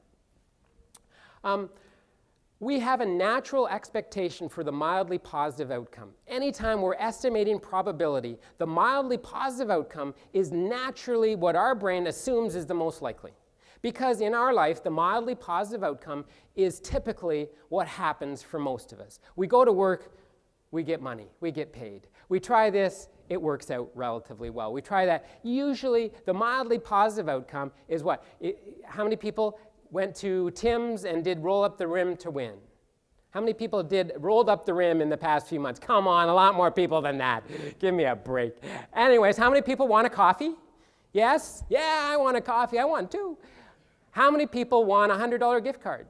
A: We have a natural expectation for the mildly positive outcome. Anytime we're estimating probability, the mildly positive outcome is naturally what our brain assumes is the most likely. Because in our life, the mildly positive outcome is typically what happens for most of us. We go to work, we get money, we get paid. We try this, it works out relatively well. We try that. Usually, the mildly positive outcome is what? How many people went to Tim's and did roll up the rim to win? How many people did rolled up the rim in the past few months? Come on, a lot more people than that. Give me a break. Anyways, how many people want a coffee? Yes? Yeah, I want a coffee. I want two. How many people want a $100 gift card?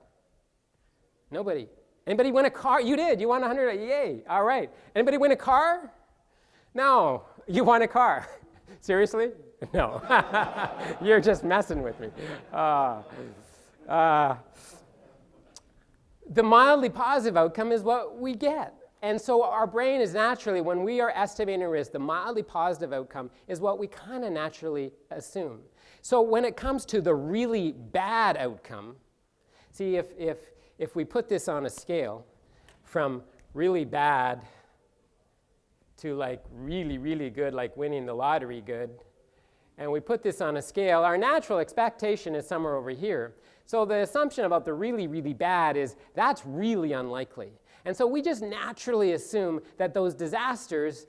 A: Nobody. Anybody win a car? You did. You won $100. Yay. All right. Anybody win a car? No. You won a car. Seriously? No. You're just messing with me. The mildly positive outcome is what we get. And so our brain is naturally, when we are estimating risk, the mildly positive outcome is what we kind of naturally assume. So when it comes to the really bad outcome, see if we put this on a scale from really bad to like really, really good, like winning the lottery good, and we put this on a scale, our natural expectation is somewhere over here. So the assumption about the really, really bad is that's really unlikely. And so we just naturally assume that those disasters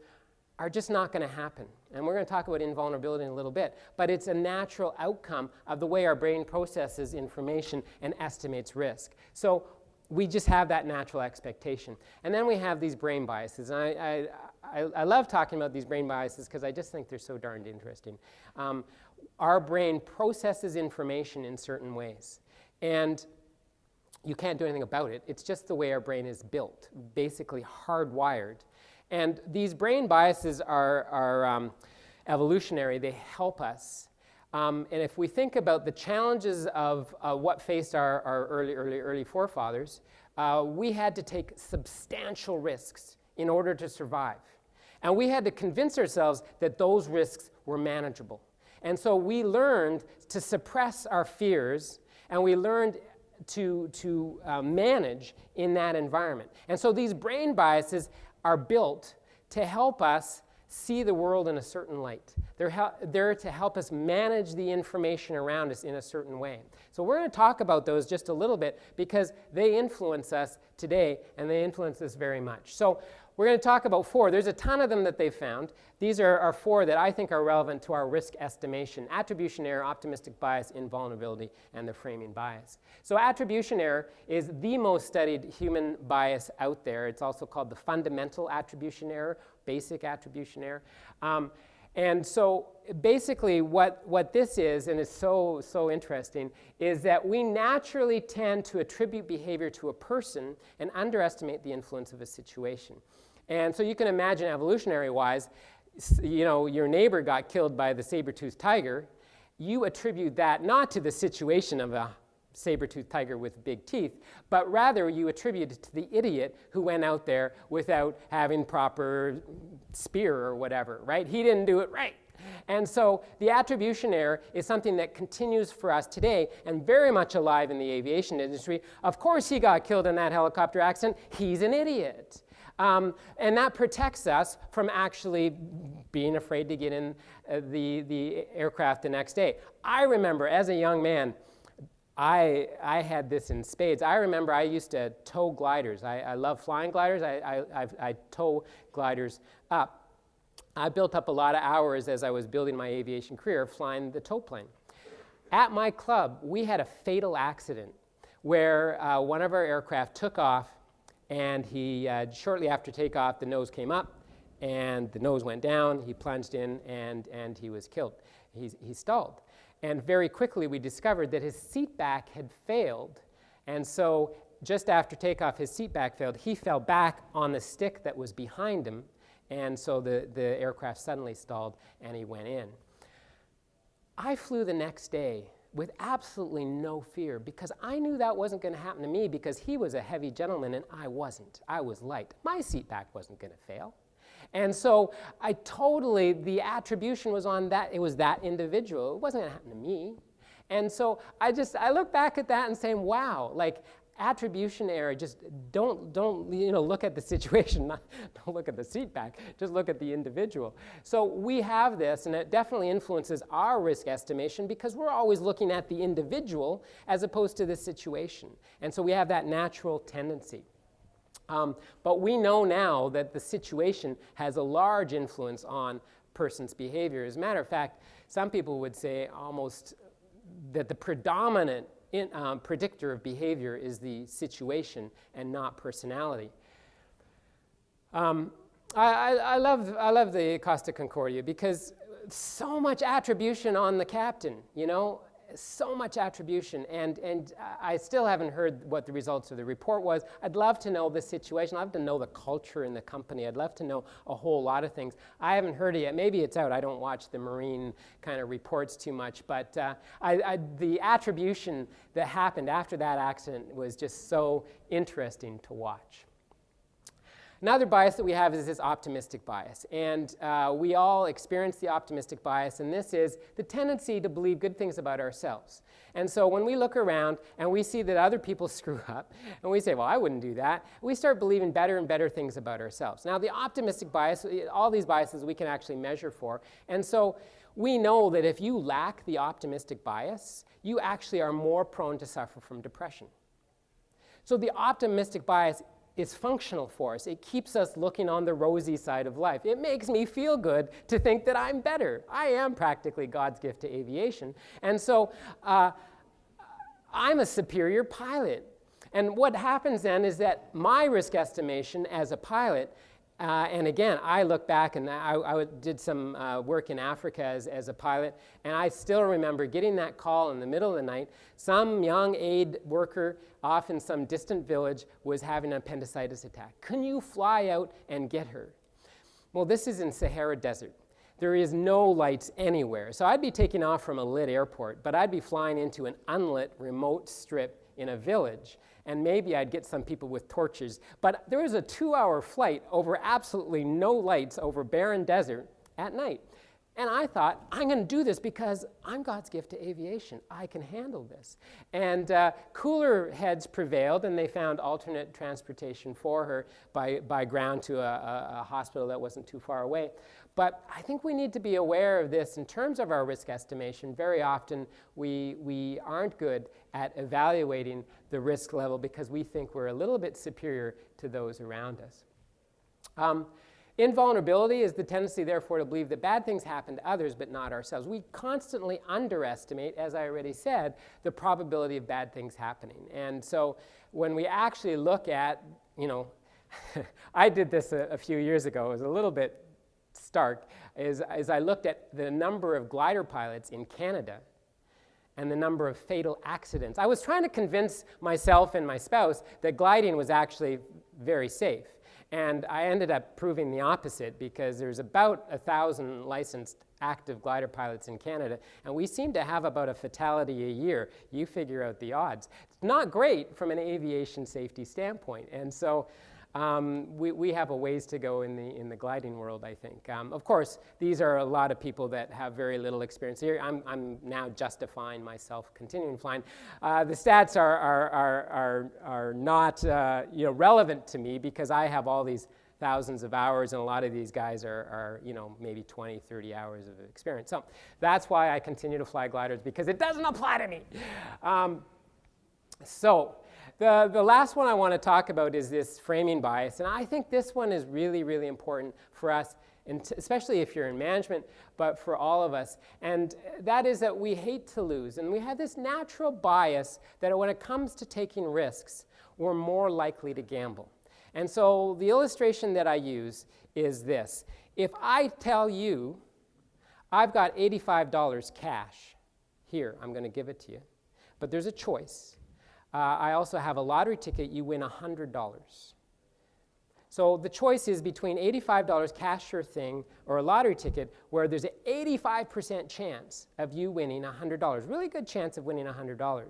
A: are just not going to happen. And we're going to talk about invulnerability in a little bit. But it's a natural outcome of the way our brain processes information and estimates risk. So we just have that natural expectation. And then we have these brain biases. And I love talking about these brain biases because I just think they're so darned interesting. Our brain processes information in certain ways. And you can't do anything about it. It's just the way our brain is built, basically hardwired. And these brain biases are evolutionary. They help us. And if we think about the challenges of what faced our early forefathers, we had to take substantial risks in order to survive. And we had to convince ourselves that those risks were manageable. And so we learned to suppress our fears, and we learned to manage in that environment. And so these brain biases are built to help us see the world in a certain light. They're to help us manage the information around us in a certain way. So we're going to talk about those just a little bit because they influence us today, and they influence us very much. So we're going to talk about 4. There's a ton of them that they found. These are 4 that I think are relevant to our risk estimation: attribution error, optimistic bias, invulnerability, and the framing bias. So attribution error is the most studied human bias out there. It's also called the fundamental attribution error, basic attribution error. And so basically what this is, and it's so interesting, is that we naturally tend to attribute behavior to a person and underestimate the influence of a situation. And so you can imagine evolutionary-wise, your neighbor got killed by the saber-toothed tiger. You attribute that not to the situation of a saber-toothed tiger with big teeth, but rather you attribute it to the idiot who went out there without having proper spear or whatever, right? He didn't do it right. And so the attribution error is something that continues for us today and very much alive in the aviation industry. Of course he got killed in that helicopter accident. He's an idiot. And that protects us from actually being afraid to get in the aircraft the next day. I remember as a young man, I had this in spades. I remember I used to tow gliders. I love flying gliders. I tow gliders up. I built up a lot of hours as I was building my aviation career flying the tow plane. At my club, we had a fatal accident where one of our aircraft took off, and he shortly after takeoff, the nose came up, and the nose went down. He plunged in, and he was killed. He stalled. And very quickly, we discovered that his seat back had failed. And so just after takeoff, his seat back failed. He fell back on the stick that was behind him. And so the aircraft suddenly stalled, and he went in. I flew the next day with absolutely no fear because I knew that wasn't going to happen to me because he was a heavy gentleman and I wasn't. I was light. My seat back wasn't going to fail. And so the attribution was on that. It was that individual. It wasn't going to happen to me. And so I look back at that and saying, wow, like attribution error, just don't look at the situation, don't look at the seat back, just look at the individual. So we have this, and it definitely influences our risk estimation because we're always looking at the individual as opposed to the situation. And so we have that natural tendency. But we know now that the situation has a large influence on person's behavior. As a matter of fact, some people would say almost that the predominant predictor of behavior is the situation and not personality. I love the Costa Concordia because so much attribution on the captain, so much attribution, and I still haven't heard what the results of the report was. I'd love to know the situation. I'd love to know the culture in the company. I'd love to know a whole lot of things. I haven't heard it yet. Maybe it's out. I don't watch the marine kind of reports too much, but the attribution that happened after that accident was just so interesting to watch. Another bias that we have is this optimistic bias. And we all experience the optimistic bias, and this is the tendency to believe good things about ourselves. And so when we look around and we see that other people screw up, and we say, well, I wouldn't do that, we start believing better and better things about ourselves. Now, the optimistic bias, all these biases we can actually measure for. And so we know that if you lack the optimistic bias, you actually are more prone to suffer from depression. So the optimistic bias is functional for us. It keeps us looking on the rosy side of life. It makes me feel good to think that I'm better. I am practically God's gift to aviation. And so I'm a superior pilot. And what happens then is that my risk estimation as a pilot, and again, I look back and I did some work in Africa as a pilot, and I still remember getting that call in the middle of the night. Some young aid worker off in some distant village was having an appendicitis attack. Can you fly out and get her? Well, this is in Sahara Desert. There is no lights anywhere. So I'd be taking off from a lit airport, but I'd be flying into an unlit remote strip in a village. And maybe I'd get some people with torches. But there was a 2-hour flight over absolutely no lights over barren desert at night. And I thought, I'm going to do this because I'm God's gift to aviation. I can handle this. And cooler heads prevailed, and they found alternate transportation for her by ground to a hospital that wasn't too far away. But I think we need to be aware of this in terms of our risk estimation. Very often we aren't good at evaluating the risk level because we think we're a little bit superior to those around us. Invulnerability is the tendency, therefore, to believe that bad things happen to others but not ourselves. We constantly underestimate, as I already said, the probability of bad things happening. And so when we actually look at, I did this a few years ago. It was a little bit stark, as I looked at the number of glider pilots in Canada and the number of fatal accidents. I was trying to convince myself and my spouse that gliding was actually very safe. And I ended up proving the opposite because there's about 1,000 licensed active glider pilots in Canada, and we seem to have about a fatality a year. You figure out the odds. It's not great from an aviation safety standpoint, and so we have a ways to go in the gliding world, I think. Of course, these are a lot of people that have very little experience here. I'm now justifying myself continuing flying. The stats are not relevant to me because I have all these thousands of hours, and a lot of these guys are maybe 20, 30 hours of experience. So that's why I continue to fly gliders, because it doesn't apply to me. The last one I want to talk about is this framing bias, and I think this one is really, really important for us, and especially if you're in management, but for all of us, and that is that we hate to lose, and we have this natural bias that when it comes to taking risks, we're more likely to gamble. And so the illustration that I use is this. If I tell you, I've got $85 cash, here, I'm going to give it to you, but there's a choice. I also have a lottery ticket, you win $100. So the choice is between $85 cash sure thing or a lottery ticket where there's an 85% chance of you winning $100. Really good chance of winning $100.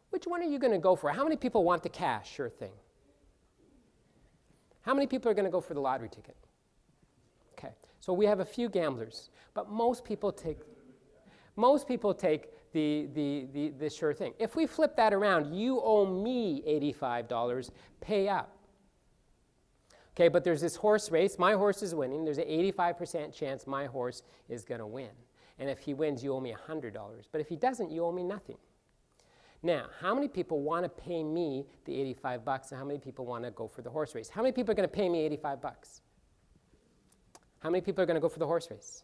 A: Which one are you going to go for? How many people want the cash sure thing? How many people are going to go for the lottery ticket? Okay, so we have a few gamblers, but most people take the sure thing. If we flip that around, you owe me $85, pay up. Okay, but there's this horse race. My horse is winning. There's an 85% chance my horse is going to win. And if he wins, you owe me $100. But if he doesn't, you owe me nothing. Now, how many people want to pay me the $85 and how many people want to go for the horse race? How many people are going to pay me $85? How many people are going to go for the horse race?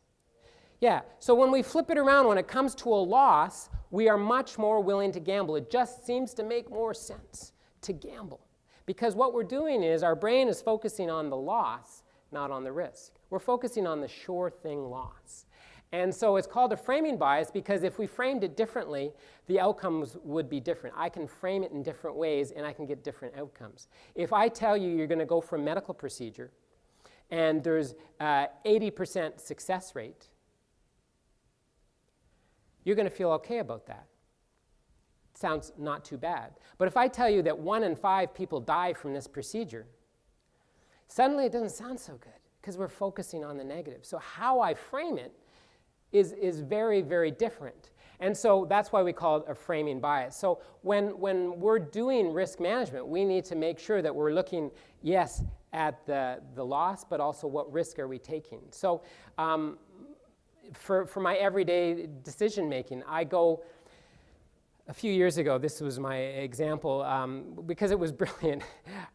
A: Yeah, so when we flip it around, when it comes to a loss, we are much more willing to gamble. It just seems to make more sense to gamble. Because what we're doing is our brain is focusing on the loss, not on the risk. We're focusing on the sure thing loss. And so it's called a framing bias because if we framed it differently, the outcomes would be different. I can frame it in different ways and I can get different outcomes. If I tell you you're going to go for a medical procedure and there's 80% success rate, you're going to feel okay about that. Sounds not too bad. But if I tell you that 1 in 5 people die from this procedure, suddenly it doesn't sound so good because we're focusing on the negative. So how I frame it is very, very different. And so that's why we call it a framing bias. So when we're doing risk management, we need to make sure that we're looking, yes, at the loss, but also what risk are we taking. So for my everyday decision making, I go, a few years ago, this was my example, because it was brilliant.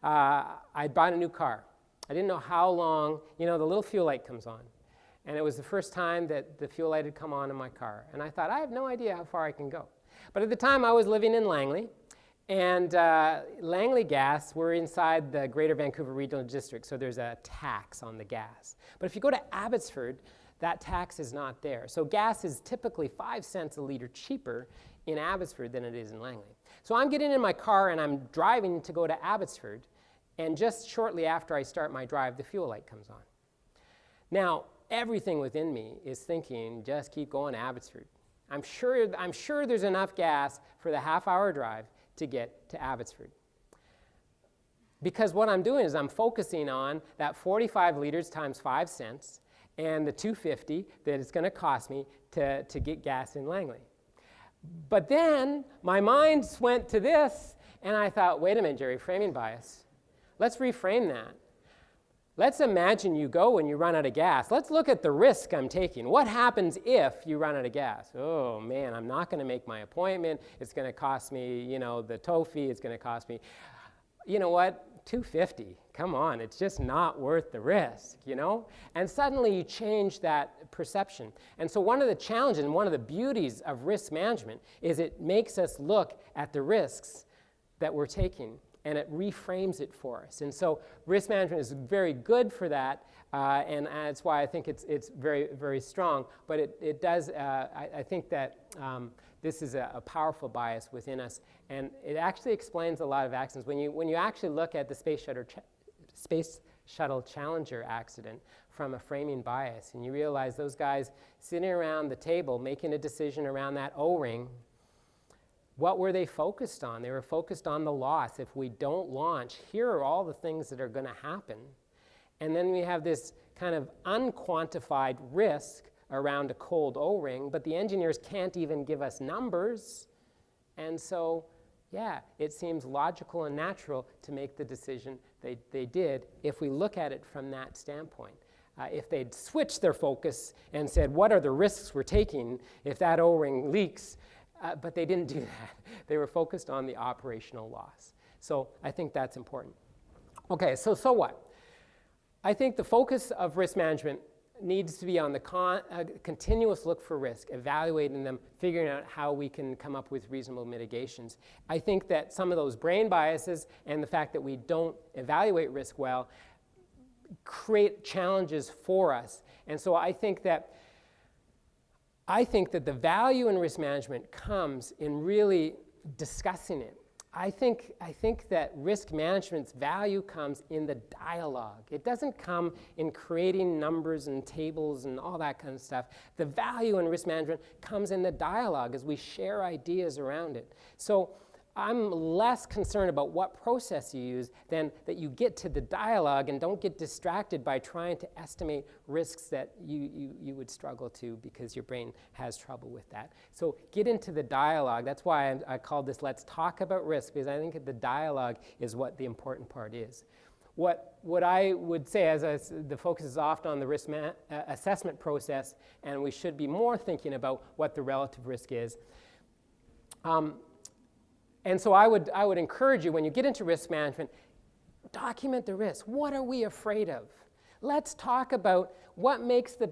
A: I bought a new car. I didn't know how long, the little fuel light comes on. And it was the first time that the fuel light had come on in my car. And I thought, I have no idea how far I can go. But at the time, I was living in Langley. And Langley Gas, we're inside the Greater Vancouver Regional District, so there's a tax on the gas. But if you go to Abbotsford, that tax is not there. So gas is typically 5 cents a liter cheaper in Abbotsford than it is in Langley. So I'm getting in my car and I'm driving to go to Abbotsford. And just shortly after I start my drive, the fuel light comes on. Now, everything within me is thinking, just keep going to Abbotsford. I'm sure there's enough gas for the half-hour drive to get to Abbotsford. Because what I'm doing is I'm focusing on that 45 liters times 5 cents and the $2.50 that it's going to cost me to get gas in Langley. But then my mind went to this, and I thought, wait a minute, Gerry, framing bias. Let's reframe that. Let's imagine you go and you run out of gas. Let's look at the risk I'm taking. What happens if you run out of gas? Oh, man, I'm not going to make my appointment. It's going to cost me, the tow fee. It's going to cost me, you know what, $2.50. Come on, it's just not worth the risk, And suddenly you change that perception. And so one of the challenges and one of the beauties of risk management is it makes us look at the risks that we're taking, and it reframes it for us. And so risk management is very good for that, and that's why I think it's very, very strong. But it does, I think that this is a powerful bias within us, and it actually explains a lot of accidents. When you actually look at the Space Shuttle Challenger accident from a framing bias, and you realize those guys sitting around the table making a decision around that O-ring, what were they focused on? They were focused on the loss. If we don't launch, here are all the things that are going to happen. And then we have this kind of unquantified risk around a cold O-ring, but the engineers can't even give us numbers. And so, yeah, it seems logical and natural to make the decision they did if we look at it from that standpoint. If they'd switched their focus and said, what are the risks we're taking if that O-ring leaks? But they didn't do that. They were focused on the operational loss. So I think that's important. Okay, so what? I think the focus of risk management needs to be on the continuous look for risk, evaluating them, figuring out how we can come up with reasonable mitigations. I think that some of those brain biases and the fact that we don't evaluate risk well create challenges for us. And so I think that the value in risk management comes in really discussing it. I think that risk management's value comes in the dialogue. It doesn't come in creating numbers and tables and all that kind of stuff. The value in risk management comes in the dialogue as we share ideas around it. So I'm less concerned about what process you use than that you get to the dialogue and don't get distracted by trying to estimate risks that you would struggle to because your brain has trouble with that. So get into the dialogue. That's why I called this Let's Talk About Risk, because I think that the dialogue is what the important part is. What I would say, as the focus is often on the risk assessment process, and we should be more thinking about what the relative risk is. And so I would encourage you, when you get into risk management, document the risk. What are we afraid of? Let's talk about what makes the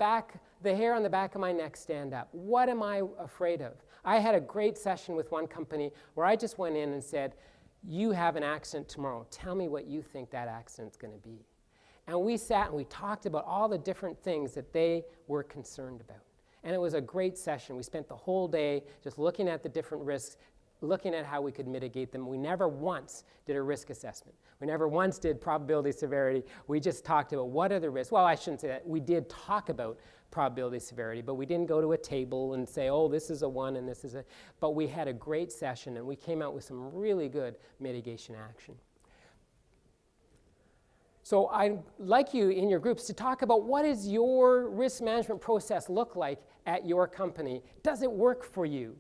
A: hair on the back of my neck stand up. What am I afraid of? I had a great session with one company where I just went in and said, you have an accident tomorrow. Tell me what you think that accident's going to be. And we sat and we talked about all the different things that they were concerned about. And it was a great session. We spent the whole day just looking at the different risks, looking at how we could mitigate them. We never once did a risk assessment. We never once did probability severity. We just talked about what are the risks. Well, I shouldn't say that. We did talk about probability severity, but we didn't go to a table and say, oh, this is a 1 and this is a... But we had a great session, and we came out with some really good mitigation action. So I'd like you in your groups to talk about what does your risk management process look like at your company? Does it work for you?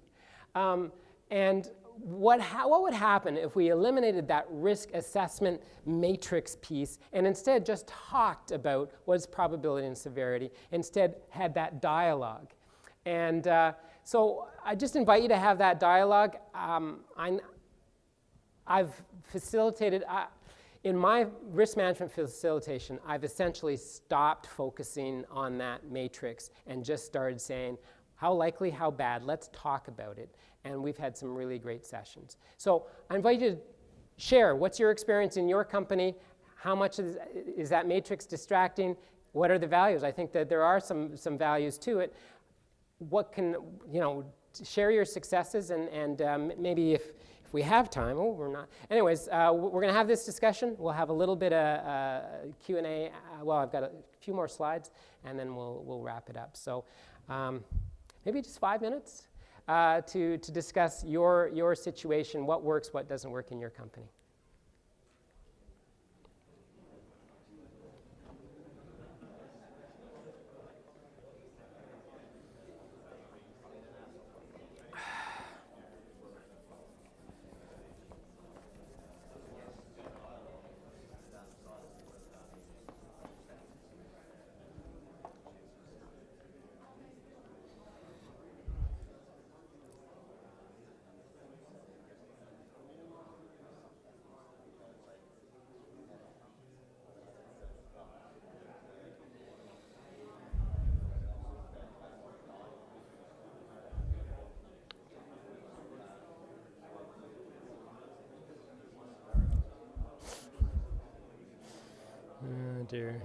A: And what would happen if we eliminated that risk assessment matrix piece and instead just talked about what is probability and severity, instead had that dialogue? And so I just invite you to have that dialogue. I've facilitated, in my risk management facilitation, I've essentially stopped focusing on that matrix and just started saying, how likely, how bad, let's talk about it. And we've had some really great sessions. So I invite you to share, what's your experience in your company? How much is that matrix distracting? What are the values? I think that there are some values to it. What can, share your successes, and maybe if we have time, we're not. Anyways, we're going to have this discussion. We'll have a little bit of Q&A. Well, I've got a few more slides, and then we'll wrap it up. So maybe just 5 minutes to discuss your situation, what works, what doesn't work in your company. Oh dear.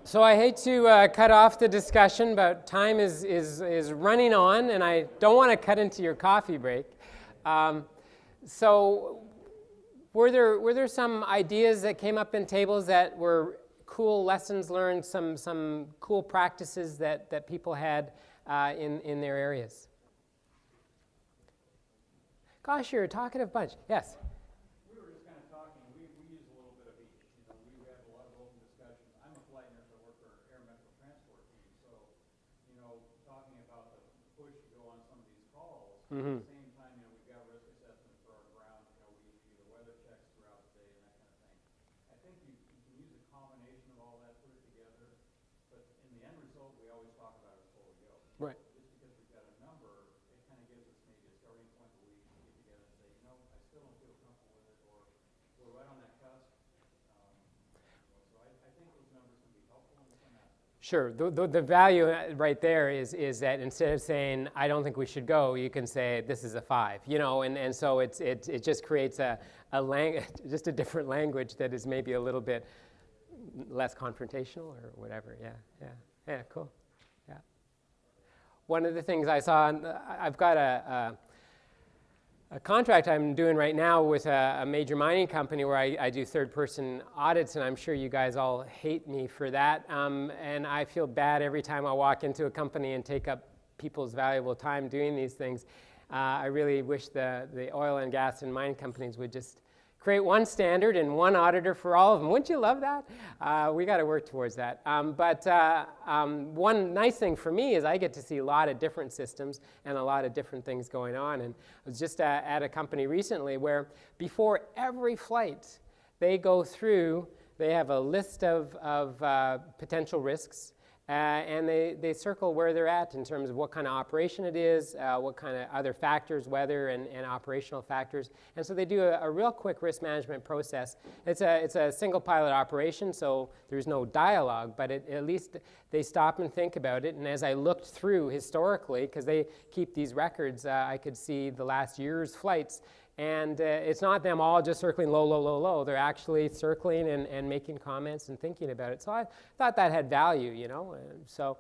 A: So I hate to cut off the discussion, but time is running on, and I don't want to cut into your coffee break. So were there some ideas that came up in tables that were cool lessons learned, some cool practices that people had in their areas? Gosh, you're a talkative bunch. Yes?
C: We were just kind of talking. We use a little bit of each. We have a lot of open discussions. I'm a flight nurse. I work for air medical transport team. So, talking about the push to go on some of these calls.
A: Mm-hmm.
C: At the same time, we've got risk assessment for our ground. We do the weather checks throughout the day and that kind of thing. I think you can use a combination of all that, put it together. But in the end result, we always talk about it before we go.
A: Right.
C: Just because we've got a number, it kind of gives us maybe a starting point where we get together and say, I still don't feel comfortable with it, or we're right on that cusp. So I think those numbers can be helpful in some aspects.
A: Sure. The value right there is that instead of saying, I don't think we should go, you can say, this is a 5, and so it just creates just a different language that is maybe a little bit less confrontational or whatever. Yeah, cool. Yeah. One of the things I saw, I've got a contract I'm doing right now with a major mining company where I do third-person audits, and I'm sure you guys all hate me for that. And I feel bad every time I walk into a company and take up people's valuable time doing these things. I really wish the oil and gas and mining companies would just create one standard and one auditor for all of them. Wouldn't you love that? We got to work towards that. But one nice thing for me is I get to see a lot of different systems and a lot of different things going on. And I was just at a company recently where before every flight, they go through, they have a list of potential risks, and they circle where they're at in terms of what kind of operation it is, what kind of other factors, weather and operational factors. And so they do a real quick risk management process. It's a single pilot operation, so there's no dialogue, but at least they stop and think about it. And as I looked through historically, because they keep these records, I could see the last year's flights. And it's not them all just circling low, low, low, low. They're actually circling and making comments and thinking about it. So I thought that had value, And so,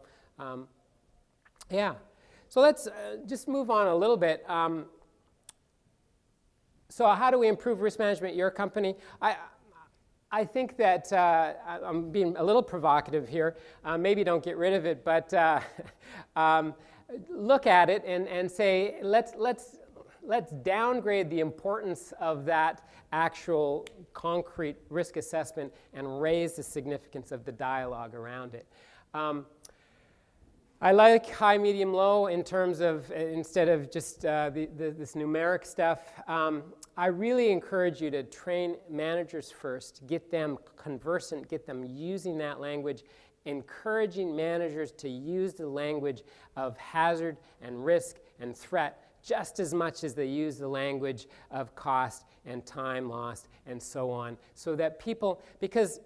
A: yeah. So let's just move on a little bit. So how do we improve risk management at your company? I think that I'm being a little provocative here. Maybe don't get rid of it, but look at it and say, let's downgrade the importance of that actual concrete risk assessment and raise the significance of the dialogue around it. I like high, medium, low in terms of instead of just this numeric stuff. I really encourage you to train managers first, get them conversant, get them using that language, encouraging managers to use the language of hazard and risk and threat just as much as they use the language of cost and time lost and so on, so that people, because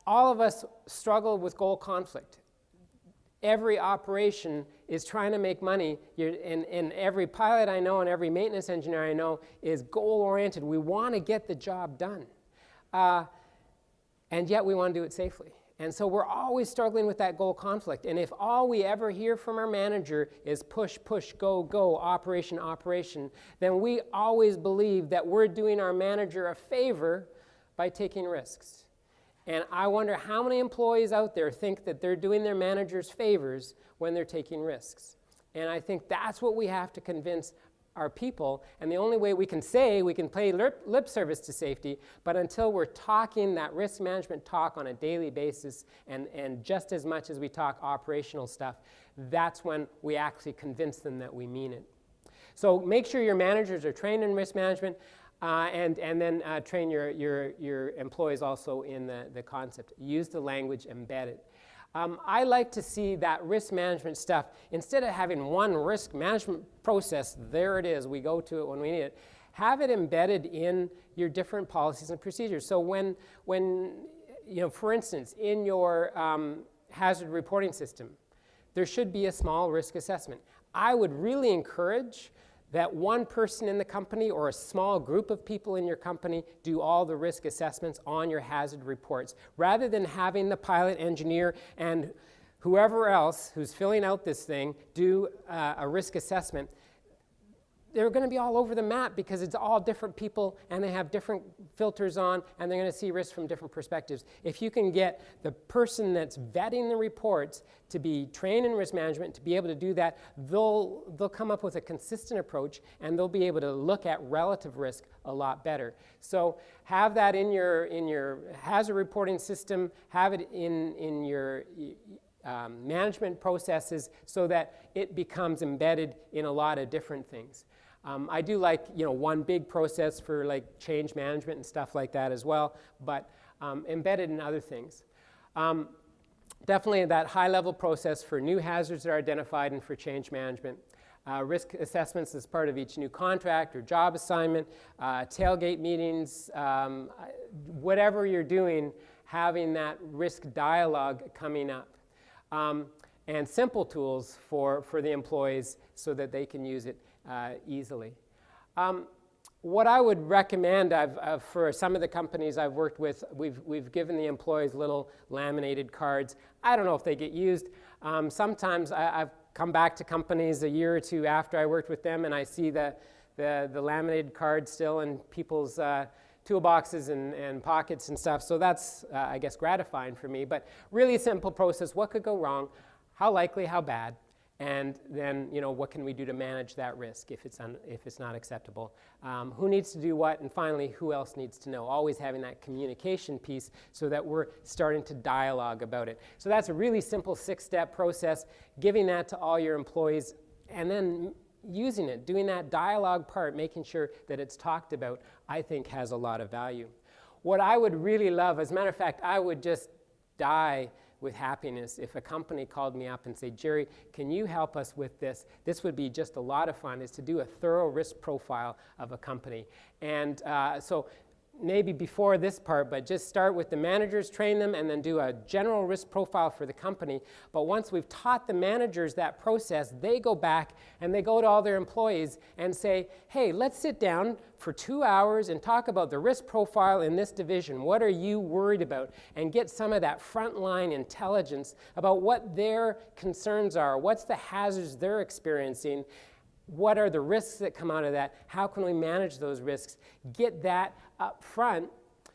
A: all of us struggle with goal conflict. Every operation is trying to make money, and every pilot I know and every maintenance engineer I know is goal-oriented. We want to get the job done, and yet we want to do it safely. And so we're always struggling with that goal conflict. And if all we ever hear from our manager is push, push, go, go, operation, operation, then we always believe that we're doing our manager a favor by taking risks. And I wonder how many employees out there think that they're doing their managers favors when they're taking risks. And I think that's what we have to convince our people, and the only way we can play lip service to safety, but until we're talking that risk management talk on a daily basis and just as much as we talk operational stuff, that's when we actually convince them that we mean it. So make sure your managers are trained in risk management, and then train your employees also in the concept. Use the language embedded. I like to see that risk management stuff, instead of having one risk management process, there it is, we go to it when we need it, have it embedded in your different policies and procedures. So when for instance, in your hazard reporting system, there should be a small risk assessment. I would really encourage that one person in the company or a small group of people in your company do all the risk assessments on your hazard reports, rather than having the pilot engineer and whoever else who's filling out this thing do a risk assessment. They're going to be all over the map because it's all different people and they have different filters on and they're going to see risk from different perspectives. If you can get the person that's vetting the reports to be trained in risk management, to be able to do that, they'll come up with a consistent approach and they'll be able to look at relative risk a lot better. So have that in your hazard reporting system, have it in your management processes so that it becomes embedded in a lot of different things. I do like, one big process for like change management and stuff like that as well, but embedded in other things. Definitely that high-level process for new hazards that are identified and for change management. Risk assessments as part of each new contract or job assignment, tailgate meetings, whatever you're doing, having that risk dialogue coming up. And simple tools for the employees so that they can use it easily. What I would recommend, for some of the companies I've worked with, we've given the employees little laminated cards. I don't know if they get used. Sometimes I've come back to companies a year or two after I worked with them and I see the laminated cards still in people's toolboxes and pockets and stuff. So that's, I guess, gratifying for me. But really simple process. What could go wrong? How likely? How bad? And then, what can we do to manage that risk if it's not acceptable? Who needs to do what? And finally, who else needs to know? Always having that communication piece so that we're starting to dialogue about it. So that's a really simple 6-step process, giving that to all your employees, and then using it, doing that dialogue part, making sure that it's talked about, I think has a lot of value. What I would really love, as a matter of fact, I would just die with happiness if a company called me up and said, Gerry, can you help us with this? This would be just a lot of fun, is to do a thorough risk profile of a company. And so maybe before this part, but just start with the managers, train them, and then do a general risk profile for the company. But once we've taught the managers that process, they go back and they go to all their employees and say, hey, let's sit down for 2 hours and talk about the risk profile in this division. What are you worried about? And get some of that frontline intelligence about what their concerns are, what's the hazards they're experiencing, what are the risks that come out of that, how can we manage those risks, get that up front.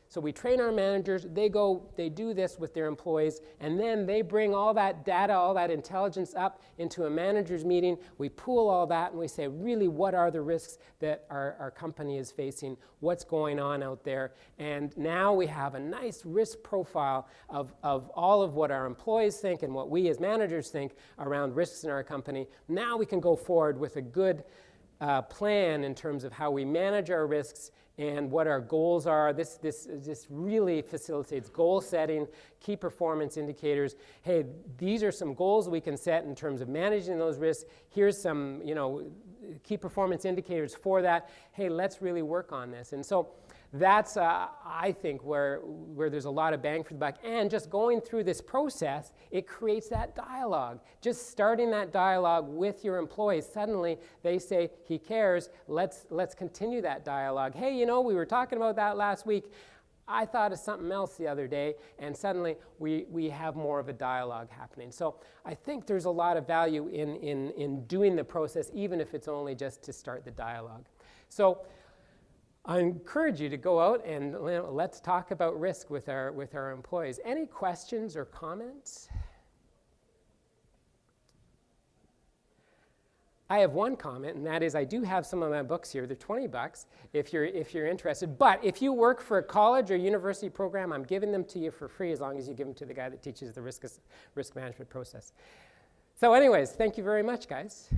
A: So we train our managers, they do this with their employees, and then they bring all that data, all that intelligence up into a manager's meeting. We pool all that and we say, really, what are the risks that our company is facing? What's going on out there? And now we have a nice risk profile of all of what our employees think and what we as managers think around risks in our company. Now we can go forward with a good plan in terms of how we manage our risks and what our goals are. This really facilitates goal setting, key performance indicators. Hey, these are some goals we can set in terms of managing those risks. Here's some, key performance indicators for that. Hey, let's really work on this. And so that's, I think, where there's a lot of bang for the buck. And just going through this process, it creates that dialogue. Just starting that dialogue with your employees, suddenly they say, he cares, let's continue that dialogue. Hey, we were talking about that last week. I thought of something else the other day, and suddenly we have more of a dialogue happening. So I think there's a lot of value in doing the process, even if it's only just to start the dialogue. So I encourage you to go out and let's talk about risk with our employees. Any questions or comments? I have one comment, and that is I do have some of my books here. They're $20 if you're interested. But if you work for a college or university program, I'm giving them to you for free as long as you give them to the guy that teaches the risk management process. So anyways, thank you very much, guys.